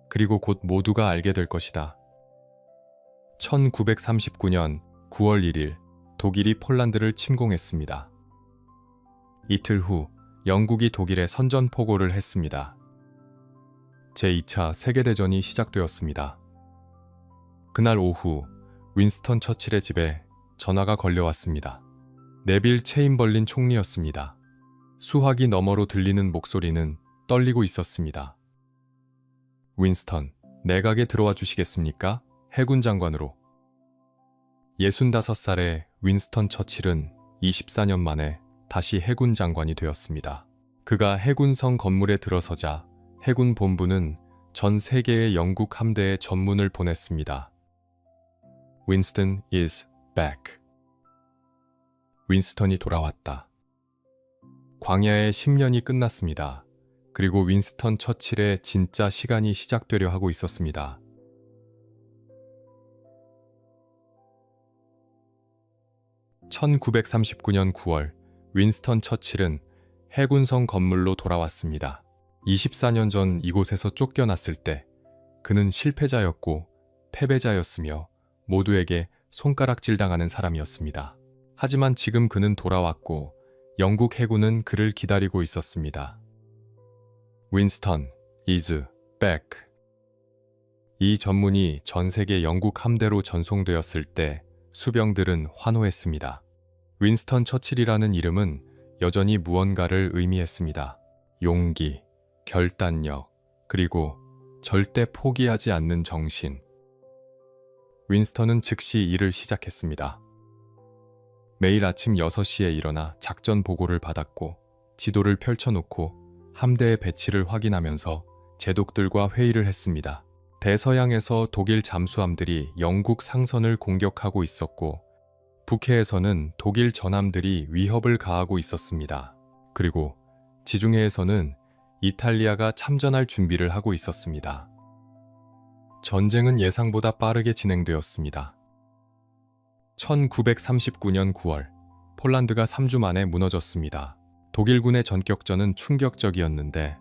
그리고 곧 모두가 알게 될 것이다. 1939년 9월 1일 독일이 폴란드를 침공했습니다. 이틀 후 영국이 독일에 선전포고를 했습니다. 제2차 세계대전이 시작되었습니다. 그날 오후 윈스턴 처칠의 집에 전화가 걸려왔습니다. 네빌 체인벌린 총리였습니다. 수화기 너머로 들리는 목소리는 떨리고 있었습니다. 윈스턴, 내각에 들어와 주시겠습니까? 해군 장관으로. 65살의 윈스턴 처칠은 24년 만에 다시 해군 장관이 되었습니다. 그가 해군성 건물에 들어서자 해군 본부는 전 세계의 영국 함대에 전문을 보냈습니다. Winston is back. 윈스턴이 돌아왔다. 광야의 10년이 끝났습니다. 그리고 윈스턴 처칠의 진짜 시간이 시작되려 하고 있었습니다. (1939년 9월) 윈스턴 처칠은 해군성 건물로 돌아왔습니다. 24년 전 이곳에서 쫓겨났을 때 그는 실패자였고 패배자였으며 모두에게 손가락질당하는 사람이었습니다. 하지만 지금 그는 돌아왔고 영국 해군은 그를 기다리고 있었습니다. Winston is back. 이 전문이 전 세계 영국 함대로 전송되었을 때 수병들은 환호했습니다. 윈스턴 처칠이라는 이름은 여전히 무언가를 의미했습니다. 용기, 결단력, 그리고 절대 포기하지 않는 정신. 윈스턴은 즉시 일을 시작했습니다. 매일 아침 6시에 일어나 작전 보고를 받았고 지도를 펼쳐놓고 함대의 배치를 확인하면서 제독들과 회의를 했습니다. 대서양에서 독일 잠수함들이 영국 상선을 공격하고 있었고 북해에서는 독일 전함들이 위협을 가하고 있었습니다. 그리고 지중해에서는 이탈리아가 참전할 준비를 하고 있었습니다. 전쟁은 예상보다 빠르게 진행되었습니다. 1939년 9월, 폴란드가 3주 만에 무너졌습니다. 독일군의 전격전은 충격적이었는데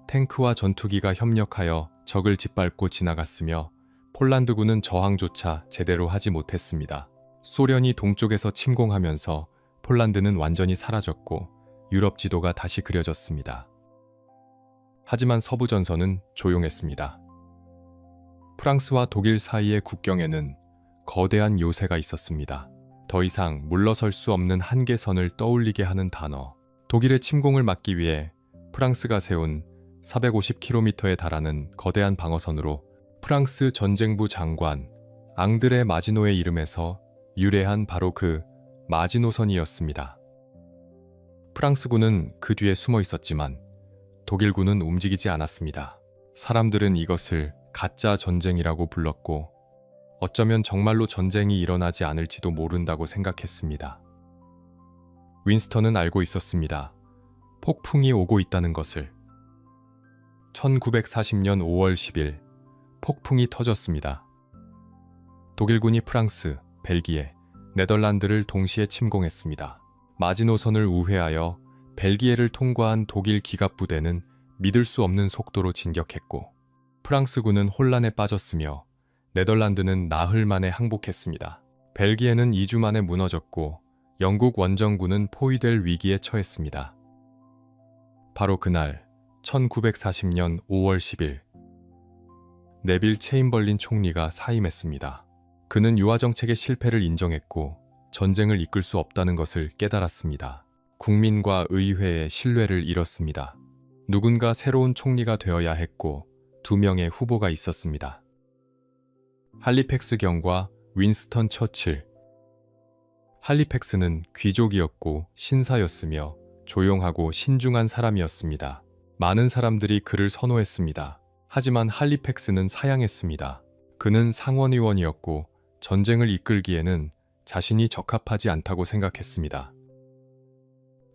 탱크와 전투기가 협력하여 적을 짓밟고 지나갔으며 폴란드군은 저항조차 제대로 하지 못했습니다. 소련이 동쪽에서 침공하면서 폴란드는 완전히 사라졌고 유럽 지도가 다시 그려졌습니다. 하지만 서부 전선은 조용했습니다. 프랑스와 독일 사이의 국경에는 거대한 요새가 있었습니다. 더 이상 물러설 수 없는 한계선을 떠올리게 하는 단어. 독일의 침공을 막기 위해 프랑스가 세운 450km에 달하는 거대한 방어선으로 프랑스 전쟁부 장관 앙드레 마지노의 이름에서 유래한 바로 그 마지노선이었습니다. 프랑스군은 그 뒤에 숨어 있었지만 독일군은 움직이지 않았습니다. 사람들은 이것을 가짜 전쟁이라고 불렀고 어쩌면 정말로 전쟁이 일어나지 않을지도 모른다고 생각했습니다. 윈스턴은 알고 있었습니다. 폭풍이 오고 있다는 것을. 1940년 5월 10일 폭풍이 터졌습니다. 독일군이 프랑스, 벨기에, 네덜란드를 동시에 침공했습니다. 마지노선을 우회하여 벨기에를 통과한 독일 기갑부대는 믿을 수 없는 속도로 진격했고 프랑스군은 혼란에 빠졌으며 네덜란드는 나흘 만에 항복했습니다. 벨기에는 2주 만에 무너졌고 영국 원정군은 포위될 위기에 처했습니다. 바로 그날 1940년 5월 10일 네빌 체인벌린 총리가 사임했습니다. 그는 유화정책의 실패를 인정했고 전쟁을 이끌 수 없다는 것을 깨달았습니다. 국민과 의회의 신뢰를 잃었습니다. 누군가 새로운 총리가 되어야 했고 2명의 후보가 있었습니다. 할리팩스 경과 윈스턴 처칠. 할리팩스는 귀족이었고 신사였으며 조용하고 신중한 사람이었습니다. 많은 사람들이 그를 선호했습니다. 하지만 할리팩스는 사양했습니다. 그는 상원의원이었고 전쟁을 이끌기에는 자신이 적합하지 않다고 생각했습니다.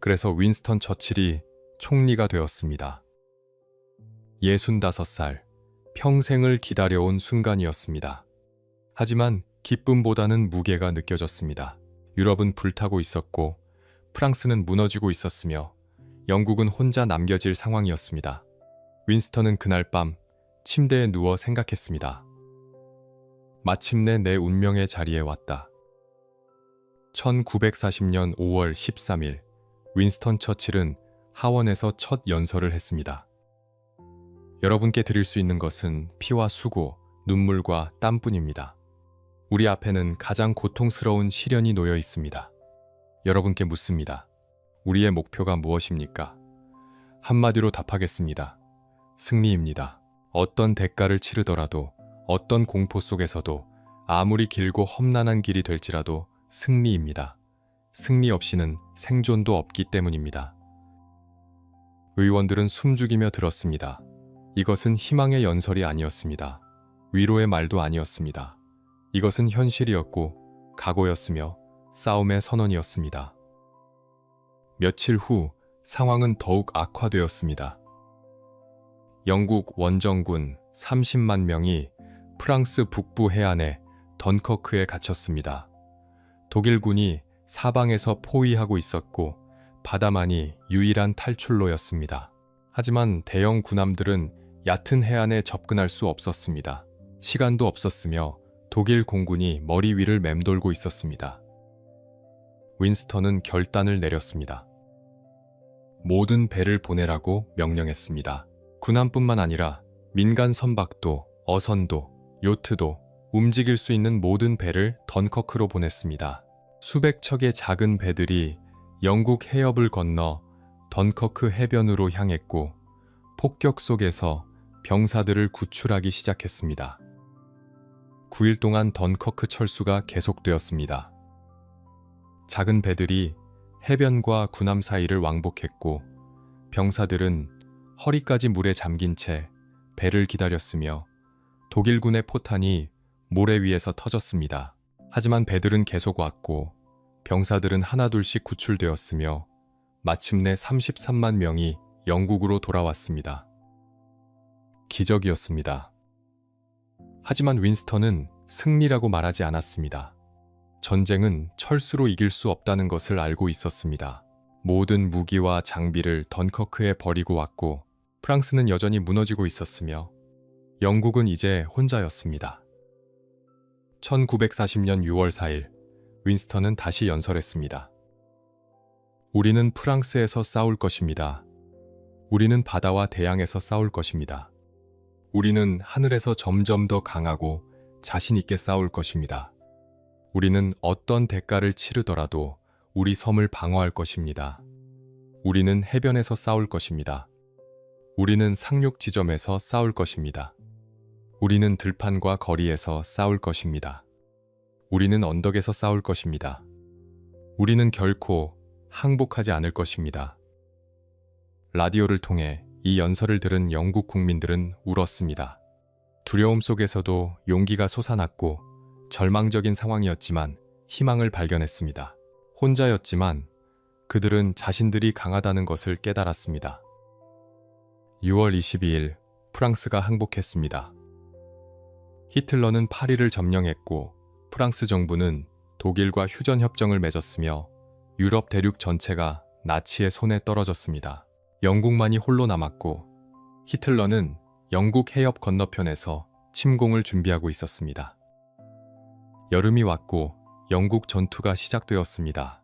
그래서 윈스턴 처칠이 총리가 되었습니다. 65살, 평생을 기다려온 순간이었습니다. 하지만 기쁨보다는 무게가 느껴졌습니다. 유럽은 불타고 있었고 프랑스는 무너지고 있었으며 영국은 혼자 남겨질 상황이었습니다. 윈스턴은 그날 밤 침대에 누워 생각했습니다. 마침내 내 운명의 자리에 왔다. 1940년 5월 13일 윈스턴 처칠은 하원에서 첫 연설을 했습니다. 여러분께 드릴 수 있는 것은 피와 수고, 눈물과 땀뿐입니다. 우리 앞에는 가장 고통스러운 시련이 놓여 있습니다. 여러분께 묻습니다. 우리의 목표가 무엇입니까? 한마디로 답하겠습니다. 승리입니다. 어떤 대가를 치르더라도, 어떤 공포 속에서도, 아무리 길고 험난한 길이 될지라도 승리입니다. 승리 없이는 생존도 없기 때문입니다. 의원들은 숨죽이며 들었습니다. 이것은 희망의 연설이 아니었습니다. 위로의 말도 아니었습니다. 이것은 현실이었고 각오였으며 싸움의 선언이었습니다. 며칠 후 상황은 더욱 악화되었습니다. 영국 원정군 30만 명이 프랑스 북부 해안의 던커크에 갇혔습니다. 독일군이 사방에서 포위하고 있었고 바다만이 유일한 탈출로였습니다. 하지만 대형 군함들은 얕은 해안에 접근할 수 없었습니다. 시간도 없었으며 독일 공군이 머리 위를 맴돌고 있었습니다. 윈스턴은 결단을 내렸습니다. 모든 배를 보내라고 명령했습니다. 군함뿐만 아니라 민간 선박도, 어선도, 요트도 움직일 수 있는 모든 배를 던커크로 보냈습니다. 수백 척의 작은 배들이 영국 해협을 건너 던커크 해변으로 향했고 폭격 속에서 병사들을 구출하기 시작했습니다. 9일 동안 던커크 철수가 계속되었습니다. 작은 배들이 해변과 군함 사이를 왕복했고 병사들은 허리까지 물에 잠긴 채 배를 기다렸으며 독일군의 포탄이 모래 위에서 터졌습니다. 하지만 배들은 계속 왔고 병사들은 하나둘씩 구출되었으며 마침내 33만 명이 영국으로 돌아왔습니다. 기적이었습니다. 하지만 윈스턴은 승리라고 말하지 않았습니다. 전쟁은 철수로 이길 수 없다는 것을 알고 있었습니다. 모든 무기와 장비를 던커크에 버리고 왔고 프랑스는 여전히 무너지고 있었으며 영국은 이제 혼자였습니다. 1940년 6월 4일 윈스턴은 다시 연설했습니다. 우리는 프랑스에서 싸울 것입니다. 우리는 바다와 대양에서 싸울 것입니다. 우리는 하늘에서 점점 더 강하고 자신 있게 싸울 것입니다. 우리는 어떤 대가를 치르더라도 우리 섬을 방어할 것입니다. 우리는 해변에서 싸울 것입니다. 우리는 상륙 지점에서 싸울 것입니다. 우리는 들판과 거리에서 싸울 것입니다. 우리는 언덕에서 싸울 것입니다. 우리는 결코 항복하지 않을 것입니다. 라디오를 통해 이 연설을 들은 영국 국민들은 울었습니다. 두려움 속에서도 용기가 솟아났고 절망적인 상황이었지만 희망을 발견했습니다. 혼자였지만 그들은 자신들이 강하다는 것을 깨달았습니다. 6월 22일 프랑스가 항복했습니다. 히틀러는 파리를 점령했고 프랑스 정부는 독일과 휴전협정을 맺었으며 유럽 대륙 전체가 나치의 손에 떨어졌습니다. 영국만이 홀로 남았고 히틀러는 영국 해협 건너편에서 침공을 준비하고 있었습니다. 여름이 왔고 영국 전투가 시작되었습니다.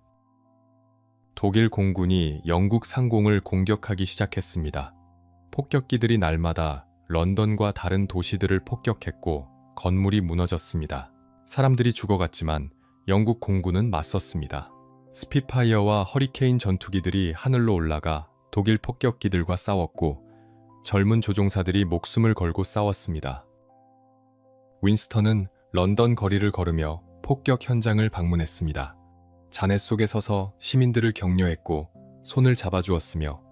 독일 공군이 영국 상공을 공격하기 시작했습니다. 폭격기들이 날마다 런던과 다른 도시들을 폭격했고 건물이 무너졌습니다. 사람들이 죽어갔지만 영국 공군은 맞섰습니다. 스피파이어와 허리케인 전투기들이 하늘로 올라가 독일 폭격기들과 싸웠고 젊은 조종사들이 목숨을 걸고 싸웠습니다. 윈스턴은 런던 거리를 걸으며 폭격 현장을 방문했습니다. 잔해 속에 서서 시민들을 격려했고 손을 잡아주었으며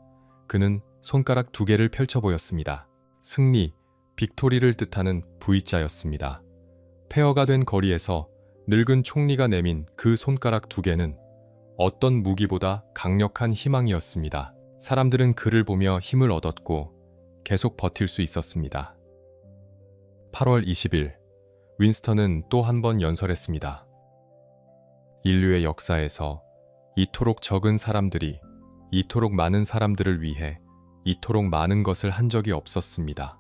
그는 손가락 2개를 펼쳐 보였습니다. 승리, 빅토리를 뜻하는 V자였습니다. 폐허가 된 거리에서 늙은 총리가 내민 그 손가락 2개는 어떤 무기보다 강력한 희망이었습니다. 사람들은 그를 보며 힘을 얻었고 계속 버틸 수 있었습니다. 8월 20일, 윈스턴은 또 한 번 연설했습니다. 인류의 역사에서 이토록 적은 사람들이 이토록 많은 사람들을 위해 이토록 많은 것을 한 적이 없었습니다.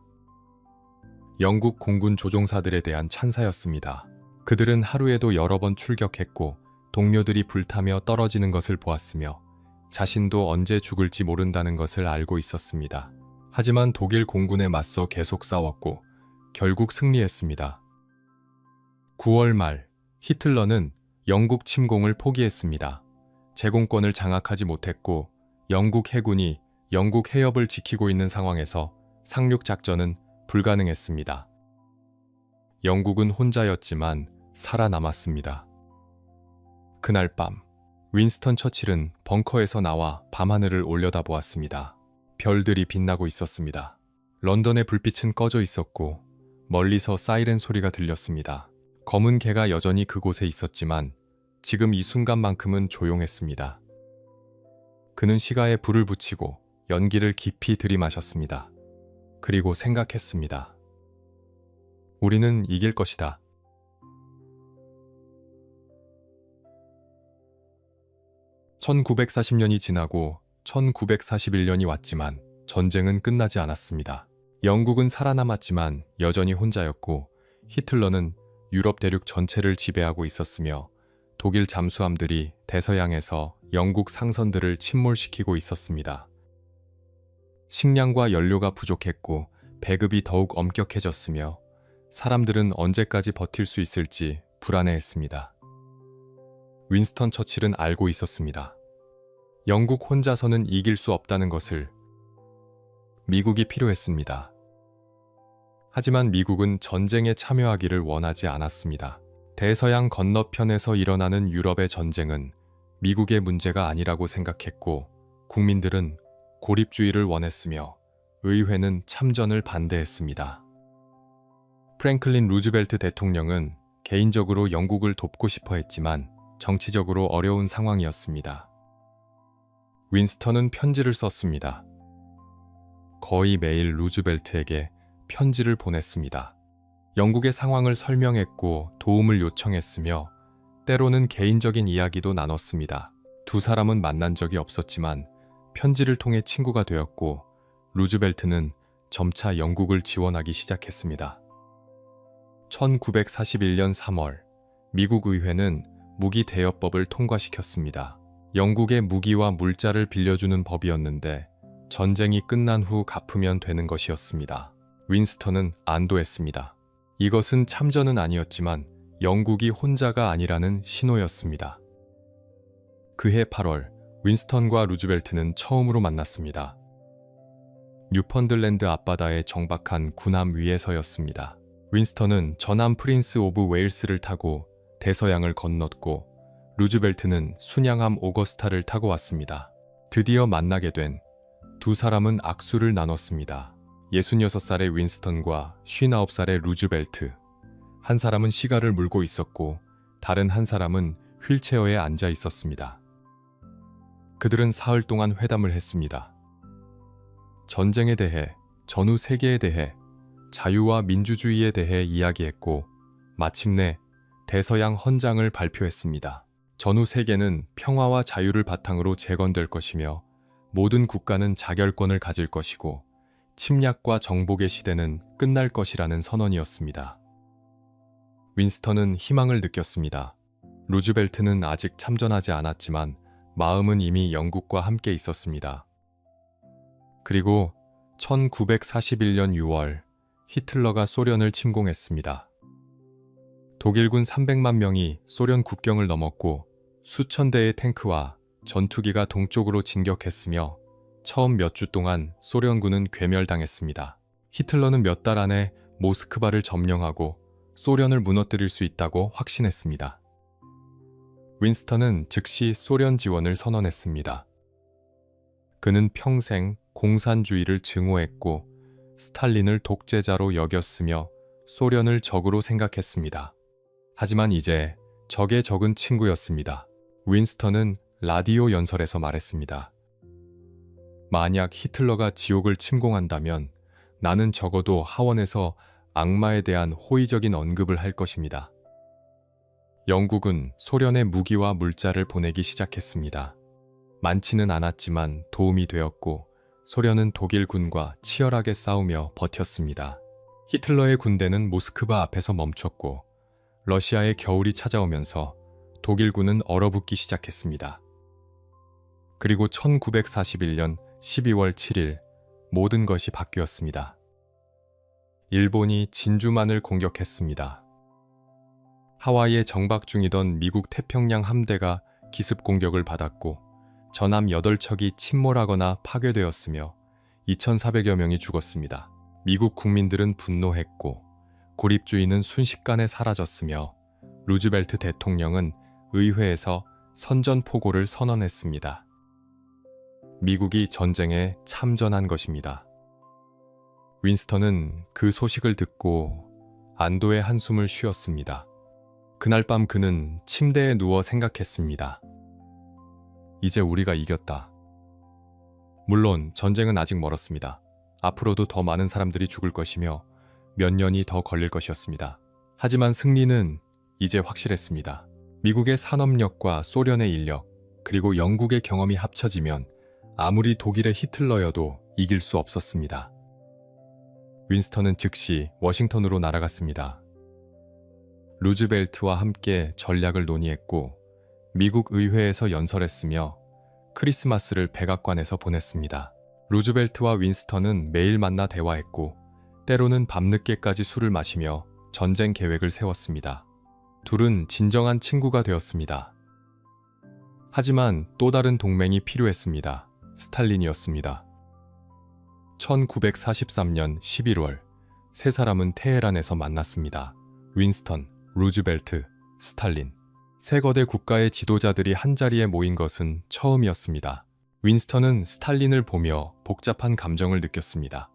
영국 공군 조종사들에 대한 찬사였습니다. 그들은 하루에도 여러 번 출격했고 동료들이 불타며 떨어지는 것을 보았으며 자신도 언제 죽을지 모른다는 것을 알고 있었습니다. 하지만 독일 공군에 맞서 계속 싸웠고 결국 승리했습니다. 9월 말 히틀러는 영국 침공을 포기했습니다. 제공권을 장악하지 못했고 영국 해군이 영국 해협을 지키고 있는 상황에서 상륙 작전은 불가능했습니다. 영국은 혼자였지만 살아남았습니다. 그날 밤 윈스턴 처칠은 벙커에서 나와 밤하늘을 올려다보았습니다. 별들이 빛나고 있었습니다. 런던의 불빛은 꺼져 있었고 멀리서 사이렌 소리가 들렸습니다. 검은 개가 여전히 그곳에 있었지만 지금 이 순간만큼은 조용했습니다. 그는 시가에 불을 붙이고 연기를 깊이 들이마셨습니다. 그리고 생각했습니다. 우리는 이길 것이다. (1940년이) 지나고 1941년이 왔지만 전쟁은 끝나지 않았습니다. 영국은 살아남았지만 여전히 혼자였고 히틀러는 유럽 대륙 전체를 지배하고 있었으며 독일 잠수함들이 대서양에서 영국 상선들을 침몰시키고 있었습니다. 식량과 연료가 부족했고 배급이 더욱 엄격해졌으며 사람들은 언제까지 버틸 수 있을지 불안해했습니다. 윈스턴 처칠은 알고 있었습니다. 영국 혼자서는 이길 수 없다는 것을. 미국이 필요했습니다. 하지만 미국은 전쟁에 참여하기를 원하지 않았습니다. 대서양 건너편에서 일어나는 유럽의 전쟁은 미국의 문제가 아니라고 생각했고 국민들은 고립주의를 원했으며 의회는 참전을 반대했습니다. 프랭클린 루즈벨트 대통령은 개인적으로 영국을 돕고 싶어 했지만 정치적으로 어려운 상황이었습니다. 윈스턴은 편지를 썼습니다. 거의 매일 루즈벨트에게 편지를 보냈습니다. 영국의 상황을 설명했고 도움을 요청했으며 때로는 개인적인 이야기도 나눴습니다. 두 사람은 만난 적이 없었지만 편지를 통해 친구가 되었고 루즈벨트는 점차 영국을 지원하기 시작했습니다. 1941년 3월 미국 의회는 무기 대여법을 통과시켰습니다. 영국의 무기와 물자를 빌려주는 법이었는데 전쟁이 끝난 후 갚으면 되는 것이었습니다. 윈스턴은 안도했습니다. 이것은 참전은 아니었지만 영국이 혼자가 아니라는 신호였습니다. 그해 8월, 윈스턴과 루즈벨트는 처음으로 만났습니다. 뉴펀들랜드 앞바다의 정박한 군함 위에서였습니다. 윈스턴은 전함 프린스 오브 웨일스를 타고 대서양을 건넜고 루즈벨트는 순양함 오거스타를 타고 왔습니다. 드디어 만나게 된 두 사람은 악수를 나눴습니다. 66살의 윈스턴과 59살의 루즈벨트. 한 사람은 시가를 물고 있었고 다른 한 사람은 휠체어에 앉아 있었습니다. 그들은 사흘 동안 회담을 했습니다. 전쟁에 대해, 전후 세계에 대해, 자유와 민주주의에 대해 이야기했고 마침내 대서양 헌장을 발표했습니다. 전후 세계는 평화와 자유를 바탕으로 재건될 것이며 모든 국가는 자결권을 가질 것이고 침략과 정복의 시대는 끝날 것이라는 선언이었습니다. 윈스턴은 희망을 느꼈습니다. 루즈벨트는 아직 참전하지 않았지만 마음은 이미 영국과 함께 있었습니다. 그리고 1941년 6월 히틀러가 소련을 침공했습니다. 독일군 300만 명이 소련 국경을 넘었고 수천 대의 탱크와 전투기가 동쪽으로 진격했으며 처음 몇 주 동안 소련군은 괴멸당했습니다. 히틀러는 몇 달 안에 모스크바를 점령하고 소련을 무너뜨릴 수 있다고 확신했습니다. 윈스턴은 즉시 소련 지원을 선언했습니다. 그는 평생 공산주의를 증오했고 스탈린을 독재자로 여겼으며 소련을 적으로 생각했습니다. 하지만 이제 적의 적은 친구였습니다. 윈스턴은 라디오 연설에서 말했습니다. 만약 히틀러가 지옥을 침공한다면 나는 적어도 하원에서 악마에 대한 호의적인 언급을 할 것입니다. 영국은 소련에 무기와 물자를 보내기 시작했습니다. 많지는 않았지만 도움이 되었고 소련은 독일군과 치열하게 싸우며 버텼습니다. 히틀러의 군대는 모스크바 앞에서 멈췄고 러시아의 겨울이 찾아오면서 독일군은 얼어붙기 시작했습니다. 그리고 1941년 12월 7일 모든 것이 바뀌었습니다. 일본이 진주만을 공격했습니다. 하와이에 정박 중이던 미국 태평양 함대가 기습 공격을 받았고 전함 8척이 침몰하거나 파괴되었으며 2,400여 명이 죽었습니다. 미국 국민들은 분노했고 고립주의는 순식간에 사라졌으며 루즈벨트 대통령은 의회에서 선전포고를 선언했습니다. 미국이 전쟁에 참전한 것입니다. 윈스턴은 그 소식을 듣고 안도의 한숨을 쉬었습니다. 그날 밤 그는 침대에 누워 생각했습니다. 이제 우리가 이겼다. 물론 전쟁은 아직 멀었습니다. 앞으로도 더 많은 사람들이 죽을 것이며 몇 년이 더 걸릴 것이었습니다. 하지만 승리는 이제 확실했습니다. 미국의 산업력과 소련의 인력, 그리고 영국의 경험이 합쳐지면 아무리 독일의 히틀러여도 이길 수 없었습니다. 윈스턴은 즉시 워싱턴으로 날아갔습니다. 루즈벨트와 함께 전략을 논의했고 미국 의회에서 연설했으며 크리스마스를 백악관에서 보냈습니다. 루즈벨트와 윈스턴은 매일 만나 대화했고 때로는 밤늦게까지 술을 마시며 전쟁 계획을 세웠습니다. 둘은 진정한 친구가 되었습니다. 하지만 또 다른 동맹이 필요했습니다. 스탈린이었습니다. 1943년 11월 세 사람은 테헤란에서 만났습니다. 윈스턴, 루즈벨트, 스탈린. 세 거대 국가의 지도자들이 한자리에 모인 것은 처음이었습니다. 윈스턴은 스탈린을 보며 복잡한 감정을 느꼈습니다.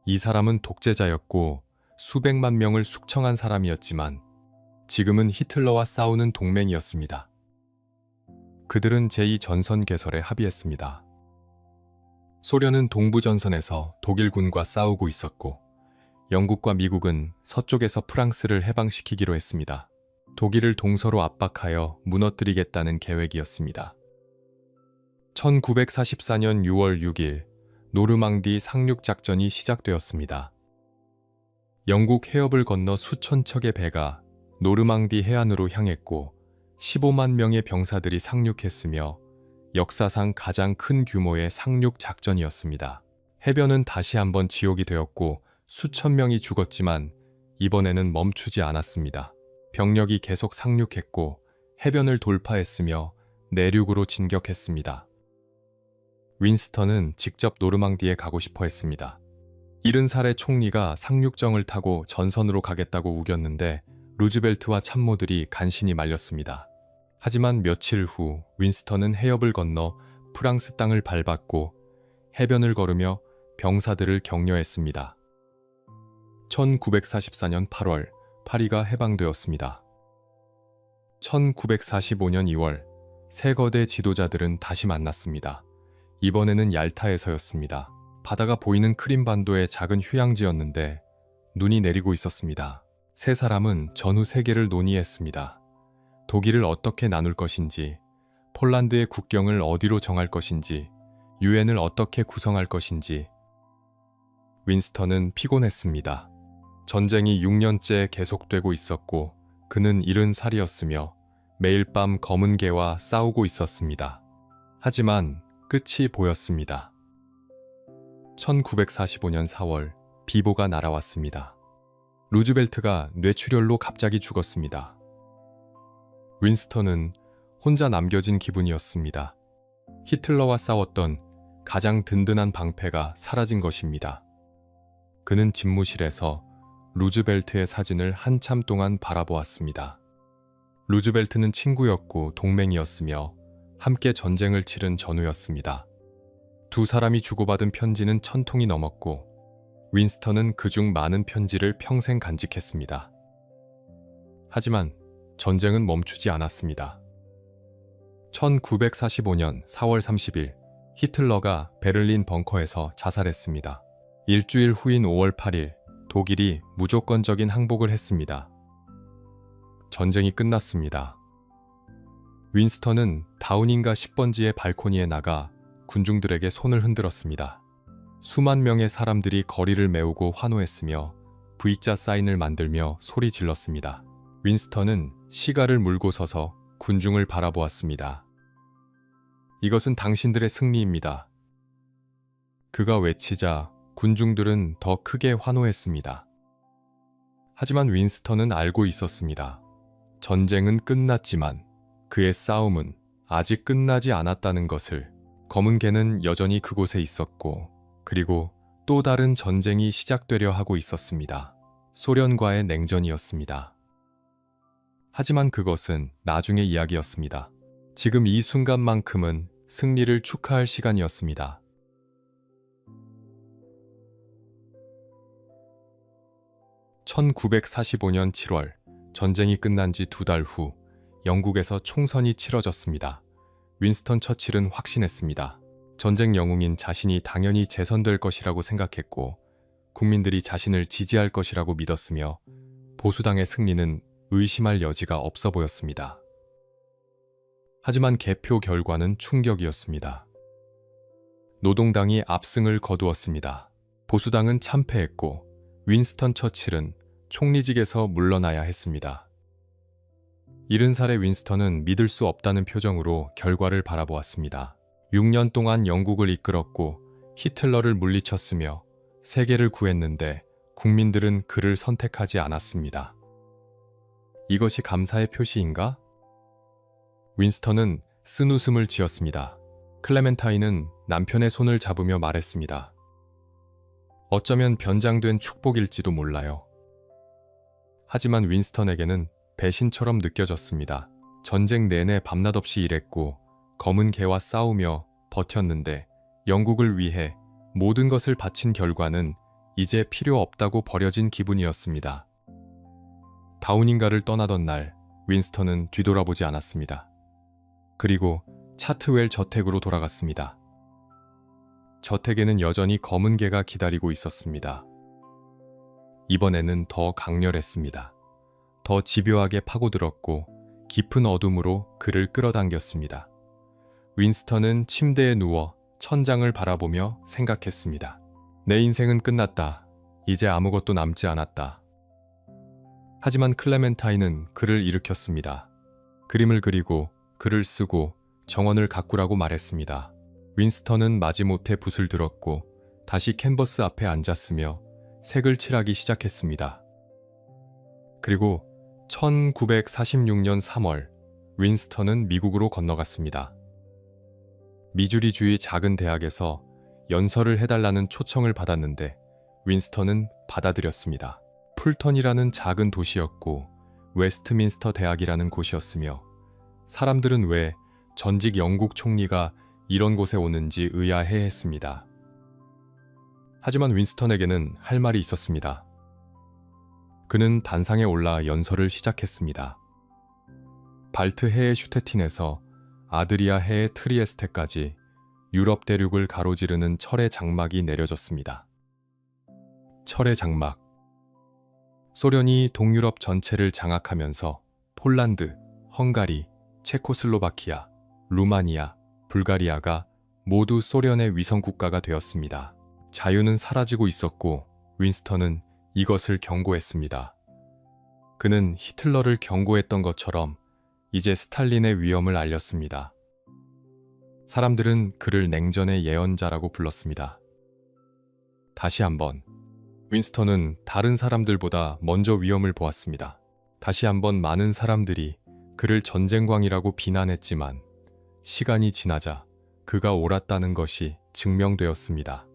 이 사람은 독재자였고 수백만 명을 숙청한 사람이었지만 지금은 히틀러와 싸우는 동맹이었습니다. 그들은 제2전선 개설에 합의했습니다. 소련은 동부전선에서 독일군과 싸우고 있었고 영국과 미국은 서쪽에서 프랑스를 해방시키기로 했습니다. 독일을 동서로 압박하여 무너뜨리겠다는 계획이었습니다. 1944년 6월 6일 노르망디 상륙작전이 시작되었습니다. 영국 해협을 건너 수천 척의 배가 노르망디 해안으로 향했고 15만 명의 병사들이 상륙했으며 역사상 가장 큰 규모의 상륙 작전이었습니다. 해변은 다시 한번 지옥이 되었고 수천 명이 죽었지만 이번에는 멈추지 않았습니다. 병력이 계속 상륙했고 해변을 돌파했으며 내륙으로 진격했습니다. 윈스턴은 직접 노르망디에 가고 싶어 했습니다. 70살의 총리가 상륙정을 타고 전선으로 가겠다고 우겼는데 루즈벨트와 참모들이 간신히 말렸습니다. 하지만 며칠 후 윈스턴은 해협을 건너 프랑스 땅을 밟았고 해변을 걸으며 병사들을 격려했습니다. 1944년 8월 파리가 해방되었습니다. 1945년 2월 세 거대 지도자들은 다시 만났습니다. 이번에는 얄타에서였습니다. 바다가 보이는 크림반도의 작은 휴양지였는데 눈이 내리고 있었습니다. 세 사람은 전후 세계를 논의했습니다. 독일을 어떻게 나눌 것인지, 폴란드의 국경을 어디로 정할 것인지, 유엔을 어떻게 구성할 것인지. 윈스턴은 피곤했습니다. 전쟁이 6년째 계속되고 있었고 그는 70살이었으며 매일 밤 검은 개와 싸우고 있었습니다. 하지만 끝이 보였습니다. 1945년 4월 비보가 날아왔습니다. 루즈벨트가 뇌출혈로 갑자기 죽었습니다. 윈스턴은 혼자 남겨진 기분이었습니다. 히틀러와 싸웠던 가장 든든한 방패가 사라진 것입니다. 그는 집무실에서 루즈벨트의 사진을 한참 동안 바라보았습니다. 루즈벨트는 친구였고 동맹이었으며 함께 전쟁을 치른 전우였습니다. 두 사람이 주고받은 편지는 1000통이 넘었고 윈스턴은 그중 많은 편지를 평생 간직했습니다. 하지만 전쟁은 멈추지 않았습니다. 1945년 4월 30일 히틀러가 베를린 벙커에서 자살했습니다. 일주일 후인 5월 8일 독일이 무조건적인 항복을 했습니다. 전쟁이 끝났습니다. 윈스턴은 다우닝가 10번지의 발코니에 나가 군중들에게 손을 흔들었습니다. 수만 명의 사람들이 거리를 메우고 환호했으며 V자 사인을 만들며 소리 질렀습니다. 윈스턴은 시가를 물고 서서 군중을 바라보았습니다. 이것은 당신들의 승리입니다. 그가 외치자 군중들은 더 크게 환호했습니다. 하지만 윈스턴은 알고 있었습니다. 전쟁은 끝났지만 그의 싸움은 아직 끝나지 않았다는 것을. 검은 개는 여전히 그곳에 있었고 그리고 또 다른 전쟁이 시작되려 하고 있었습니다. 소련과의 냉전이었습니다. 하지만 그것은 나중의 이야기였습니다. 지금 이 순간만큼은 승리를 축하할 시간이었습니다. (1945년 7월) 전쟁이 끝난 지 2달 후 영국에서 총선이 치러졌습니다. 윈스턴 처칠은 확신했습니다. 전쟁 영웅인 자신이 당연히 재선될 것이라고 생각했고 국민들이 자신을 지지할 것이라고 믿었으며 보수당의 승리는 의심할 여지가 없어 보였습니다. 하지만 개표 결과는 충격이었습니다. 노동당이 압승을 거두었습니다. 보수당은 참패했고 윈스턴 처칠은 총리직에서 물러나야 했습니다. 70살의 윈스턴은 믿을 수 없다는 표정으로 결과를 바라보았습니다. 6년 동안 영국을 이끌었고 히틀러를 물리쳤으며 세계를 구했는데 국민들은 그를 선택하지 않았습니다. 이것이 감사의 표시인가? 윈스턴은 쓴웃음을 지었습니다. 클레멘타인은 남편의 손을 잡으며 말했습니다. 어쩌면 변장된 축복일지도 몰라요. 하지만 윈스턴에게는 배신처럼 느껴졌습니다. 전쟁 내내 밤낮 없이 일했고 검은 개와 싸우며 버텼는데 영국을 위해 모든 것을 바친 결과는 이제 필요 없다고 버려진 기분이었습니다. 다우닝가를 떠나던 날 윈스턴은 뒤돌아보지 않았습니다. 그리고 차트웰 저택으로 돌아갔습니다. 저택에는 여전히 검은 개가 기다리고 있었습니다. 이번에는 더 강렬했습니다. 더 집요하게 파고들었고 깊은 어둠으로 그를 끌어당겼습니다. 윈스턴은 침대에 누워 천장을 바라보며 생각했습니다. 내 인생은 끝났다. 이제 아무것도 남지 않았다. 하지만 클레멘타인은 그를 일으켰습니다. 그림을 그리고 글을 쓰고 정원을 가꾸라고 말했습니다. 윈스턴은 마지못해 붓을 들었고 다시 캔버스 앞에 앉았으며 색을 칠하기 시작했습니다. 그리고 1946년 3월, 윈스턴은 미국으로 건너갔습니다. 미주리주의 작은 대학에서 연설을 해달라는 초청을 받았는데 윈스턴은 받아들였습니다. 풀턴이라는 작은 도시였고 웨스트민스터 대학이라는 곳이었으며 사람들은 왜 전직 영국 총리가 이런 곳에 오는지 의아해했습니다. 하지만 윈스턴에게는 할 말이 있었습니다. 그는 단상에 올라 연설을 시작했습니다. 발트해의 슈테틴에서 아드리아해의 트리에스테까지 유럽 대륙을 가로지르는 철의 장막이 내려졌습니다. 철의 장막. 소련이 동유럽 전체를 장악하면서 폴란드, 헝가리, 체코슬로바키아, 루마니아, 불가리아가 모두 소련의 위성국가가 되었습니다. 자유는 사라지고 있었고 윈스턴은 이것을 경고했습니다. 그는 히틀러를 경고했던 것처럼 이제 스탈린의 위험을 알렸습니다. 사람들은 그를 냉전의 예언자라고 불렀습니다. 다시 한번 윈스턴은 다른 사람들보다 먼저 위험을 보았습니다. 다시 한번 많은 사람들이 그를 전쟁광이라고 비난했지만 시간이 지나자 그가 옳았다는 것이 증명되었습니다.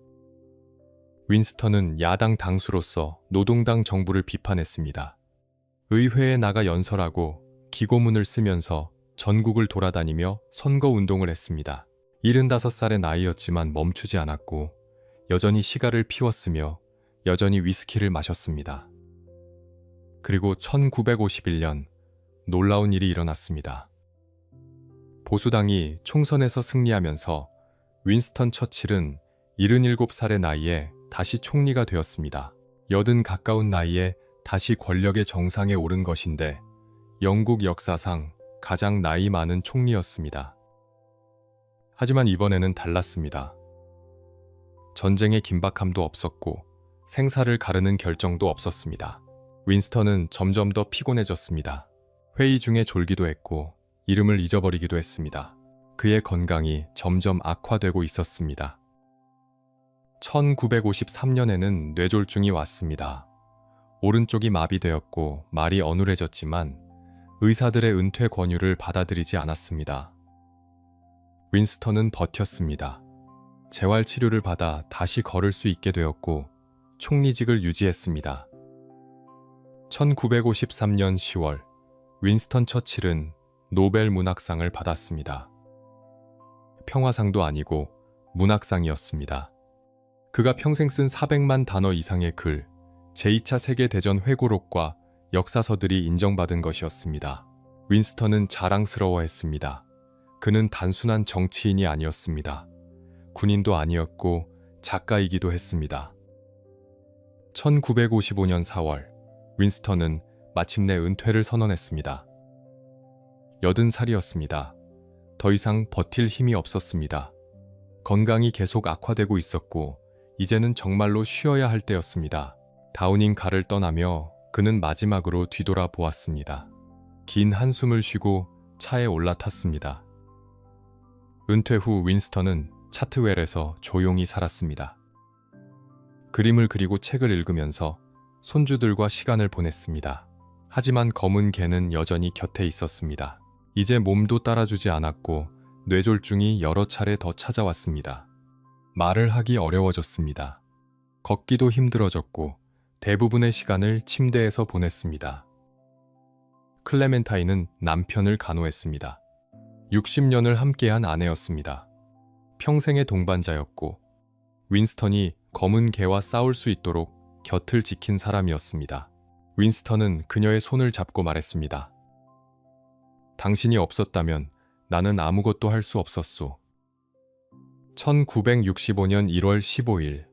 윈스턴은 야당 당수로서 노동당 정부를 비판했습니다. 의회에 나가 연설하고 기고문을 쓰면서 전국을 돌아다니며 선거운동을 했습니다. 75살의 나이였지만 멈추지 않았고 여전히 시가를 피웠으며 여전히 위스키를 마셨습니다. 그리고 1951년 놀라운 일이 일어났습니다. 보수당이 총선에서 승리하면서 윈스턴 처칠은 77살의 나이에 다시 총리가 되었습니다. 80 가까운 나이에 다시 권력의 정상에 오른 것인데 영국 역사상 가장 나이 많은 총리였습니다. 하지만 이번에는 달랐습니다. 전쟁의 긴박함도 없었고 생사를 가르는 결정도 없었습니다. 윈스턴은 점점 더 피곤해졌습니다. 회의 중에 졸기도 했고 이름을 잊어버리기도 했습니다. 그의 건강이 점점 악화되고 있었습니다. 1953년에는 뇌졸중이 왔습니다. 오른쪽이 마비되었고 말이 어눌해졌지만 의사들의 은퇴 권유를 받아들이지 않았습니다. 윈스턴은 버텼습니다. 재활치료를 받아 다시 걸을 수 있게 되었고 총리직을 유지했습니다. 1953년 10월 윈스턴 처칠은 노벨 문학상을 받았습니다. 평화상도 아니고 문학상이었습니다. 그가 평생 쓴 400만 단어 이상의 글, 제2차 세계대전 회고록과 역사서들이 인정받은 것이었습니다. 윈스턴은 자랑스러워했습니다. 그는 단순한 정치인이 아니었습니다. 군인도 아니었고 작가이기도 했습니다. 1955년 4월 윈스턴은 마침내 은퇴를 선언했습니다. 80살이었습니다. 더 이상 버틸 힘이 없었습니다. 건강이 계속 악화되고 있었고 이제는 정말로 쉬어야 할 때였습니다. 다우닝 가를 떠나며 그는 마지막으로 뒤돌아 보았습니다. 긴 한숨을 쉬고 차에 올라탔습니다. 은퇴 후 윈스턴은 차트웰에서 조용히 살았습니다. 그림을 그리고 책을 읽으면서 손주들과 시간을 보냈습니다. 하지만 검은 개는 여전히 곁에 있었습니다. 이제 몸도 따라주지 않았고 뇌졸중이 여러 차례 더 찾아왔습니다. 말을 하기 어려워졌습니다. 걷기도 힘들어졌고 대부분의 시간을 침대에서 보냈습니다. 클레멘타인은 남편을 간호했습니다. 60년을 함께한 아내였습니다. 평생의 동반자였고 윈스턴이 검은 개와 싸울 수 있도록 곁을 지킨 사람이었습니다. 윈스턴은 그녀의 손을 잡고 말했습니다. 당신이 없었다면 나는 아무것도 할 수 없었소. 1965년 1월 15일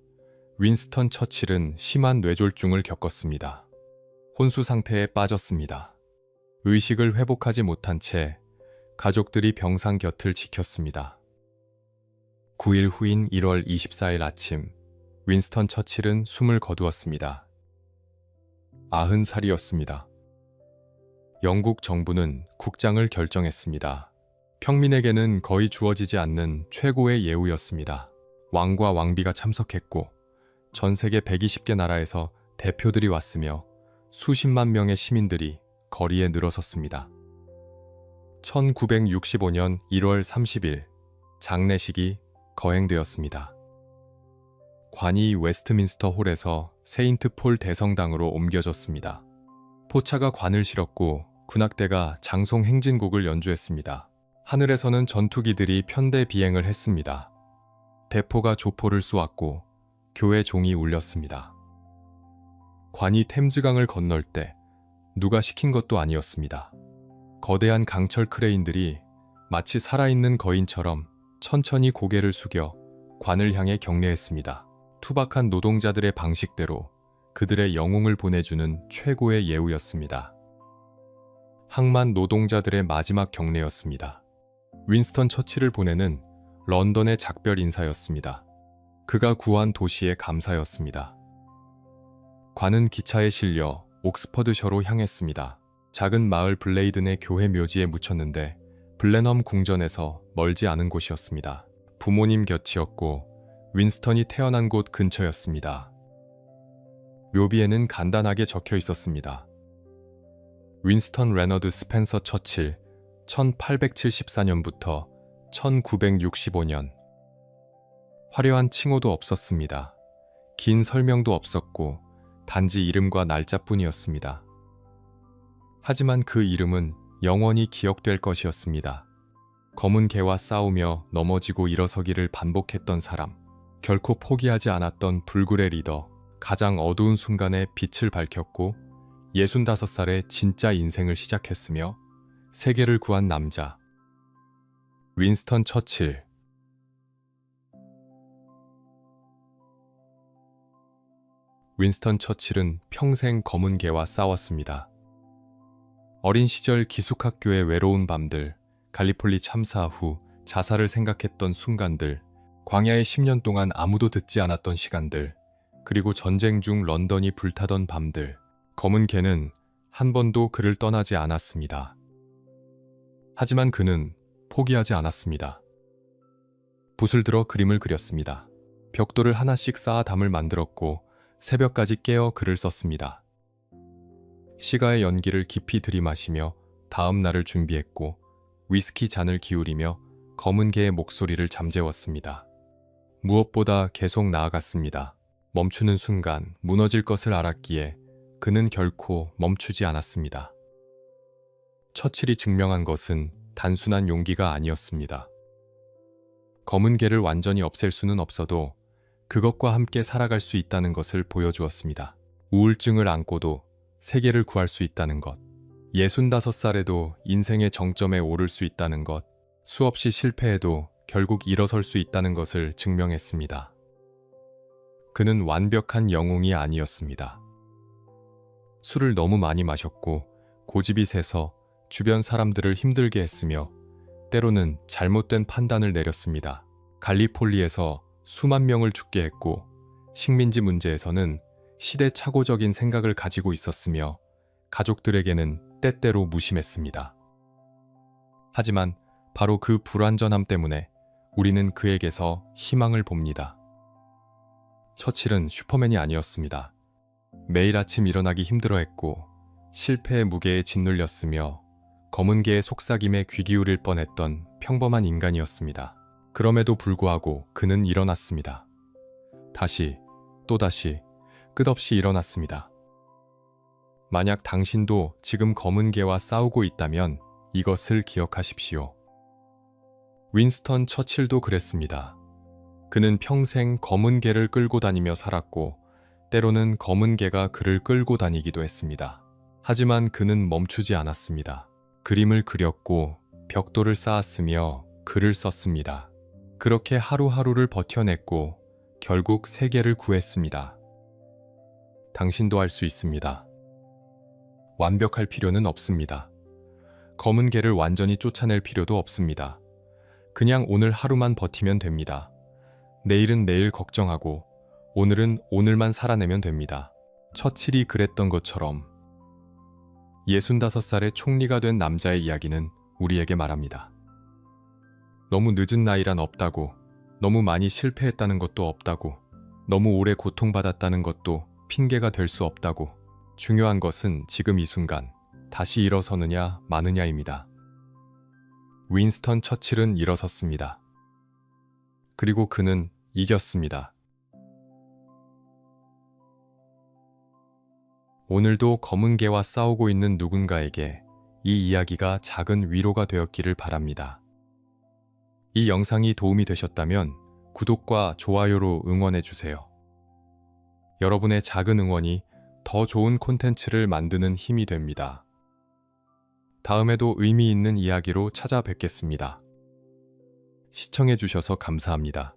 윈스턴 처칠은 심한 뇌졸중을 겪었습니다. 혼수 상태에 빠졌습니다. 의식을 회복하지 못한 채 가족들이 병상 곁을 지켰습니다. 9일 후인 1월 24일 아침 윈스턴 처칠은 숨을 거두었습니다. 90살이었습니다. 영국 정부는 국장을 결정했습니다. 평민에게는 거의 주어지지 않는 최고의 예우였습니다. 왕과 왕비가 참석했고 전 세계 120개 나라에서 대표들이 왔으며 수십만 명의 시민들이 거리에 늘어섰습니다. 1965년 1월 30일 장례식이 거행되었습니다. 관이 웨스트민스터 홀에서 세인트 폴 대성당으로 옮겨졌습니다. 포차가 관을 실었고 군악대가 장송 행진곡을 연주했습니다. 하늘에서는 전투기들이 편대 비행을 했습니다. 대포가 조포를 쏘았고 교회 종이 울렸습니다. 관이 템즈강을 건널 때 누가 시킨 것도 아니었습니다. 거대한 강철 크레인들이 마치 살아있는 거인처럼 천천히 고개를 숙여 관을 향해 경례했습니다. 투박한 노동자들의 방식대로 그들의 영웅을 보내주는 최고의 예우였습니다. 항만 노동자들의 마지막 경례였습니다. 윈스턴 처칠을 보내는 런던의 작별 인사였습니다. 그가 구한 도시의 감사였습니다. 관은 기차에 실려 옥스퍼드셔로 향했습니다. 작은 마을 블레이든의 교회 묘지에 묻혔는데 블레넘 궁전에서 멀지 않은 곳이었습니다. 부모님 곁이었고 윈스턴이 태어난 곳 근처였습니다. 묘비에는 간단하게 적혀 있었습니다. 윈스턴 레너드 스펜서 처칠 1874년부터 1965년. 화려한 칭호도 없었습니다. 긴 설명도 없었고 단지 이름과 날짜뿐이었습니다. 하지만 그 이름은 영원히 기억될 것이었습니다. 검은 개와 싸우며 넘어지고 일어서기를 반복했던 사람, 결코 포기하지 않았던 불굴의 리더, 가장 어두운 순간에 빛을 밝혔고 65살에 진짜 인생을 시작했으며 세계를 구한 남자, 윈스턴 처칠. 윈스턴 처칠은 평생 검은 개와 싸웠습니다. 어린 시절 기숙학교의 외로운 밤들, 갈리폴리 참사 후 자살을 생각했던 순간들, 광야에 10년 동안 아무도 듣지 않았던 시간들, 그리고 전쟁 중 런던이 불타던 밤들, 검은 개는 한 번도 그를 떠나지 않았습니다. 하지만 그는 포기하지 않았습니다. 붓을 들어 그림을 그렸습니다. 벽돌을 하나씩 쌓아 담을 만들었고 새벽까지 깨어 글을 썼습니다. 시가의 연기를 깊이 들이마시며 다음 날을 준비했고 위스키 잔을 기울이며 검은 개의 목소리를 잠재웠습니다. 무엇보다 계속 나아갔습니다. 멈추는 순간 무너질 것을 알았기에 그는 결코 멈추지 않았습니다. 처칠이 증명한 것은 단순한 용기가 아니었습니다. 검은 개를 완전히 없앨 수는 없어도 그것과 함께 살아갈 수 있다는 것을 보여주었습니다. 우울증을 안고도 세계를 구할 수 있다는 것, 65살에도 인생의 정점에 오를 수 있다는 것, 수없이 실패해도 결국 일어설 수 있다는 것을 증명했습니다. 그는 완벽한 영웅이 아니었습니다. 술을 너무 많이 마셨고 고집이 세서 주변 사람들을 힘들게 했으며 때로는 잘못된 판단을 내렸습니다. 갈리폴리에서 수만 명을 죽게 했고 식민지 문제에서는 시대착오적인 생각을 가지고 있었으며 가족들에게는 때때로 무심했습니다. 하지만 바로 그 불완전함 때문에 우리는 그에게서 희망을 봅니다. 처칠은 슈퍼맨이 아니었습니다. 매일 아침 일어나기 힘들어했고 실패의 무게에 짓눌렸으며 검은 개의 속삭임에 귀 기울일 뻔했던 평범한 인간이었습니다. 그럼에도 불구하고 그는 일어났습니다. 다시, 또다시, 끝없이 일어났습니다. 만약 당신도 지금 검은 개와 싸우고 있다면 이것을 기억하십시오. 윈스턴 처칠도 그랬습니다. 그는 평생 검은 개를 끌고 다니며 살았고 때로는 검은 개가 그를 끌고 다니기도 했습니다. 하지만 그는 멈추지 않았습니다. 그림을 그렸고 벽돌을 쌓았으며 글을 썼습니다. 그렇게 하루하루를 버텨냈고 결국 세계를 구했습니다. 당신도 할 수 있습니다. 완벽할 필요는 없습니다. 검은 개를 완전히 쫓아낼 필요도 없습니다. 그냥 오늘 하루만 버티면 됩니다. 내일은 내일 걱정하고 오늘은 오늘만 살아내면 됩니다. 처칠이 그랬던 것처럼 65살의 총리가 된 남자의 이야기는 우리에게 말합니다. 너무 늦은 나이란 없다고, 너무 많이 실패했다는 것도 없다고, 너무 오래 고통받았다는 것도 핑계가 될 수 없다고. 중요한 것은 지금 이 순간, 다시 일어서느냐 마느냐입니다. 윈스턴 처칠은 일어섰습니다. 그리고 그는 이겼습니다. 오늘도 검은 개와 싸우고 있는 누군가에게 이 이야기가 작은 위로가 되었기를 바랍니다. 이 영상이 도움이 되셨다면 구독과 좋아요로 응원해 주세요. 여러분의 작은 응원이 더 좋은 콘텐츠를 만드는 힘이 됩니다. 다음에도 의미 있는 이야기로 찾아뵙겠습니다. 시청해 주셔서 감사합니다.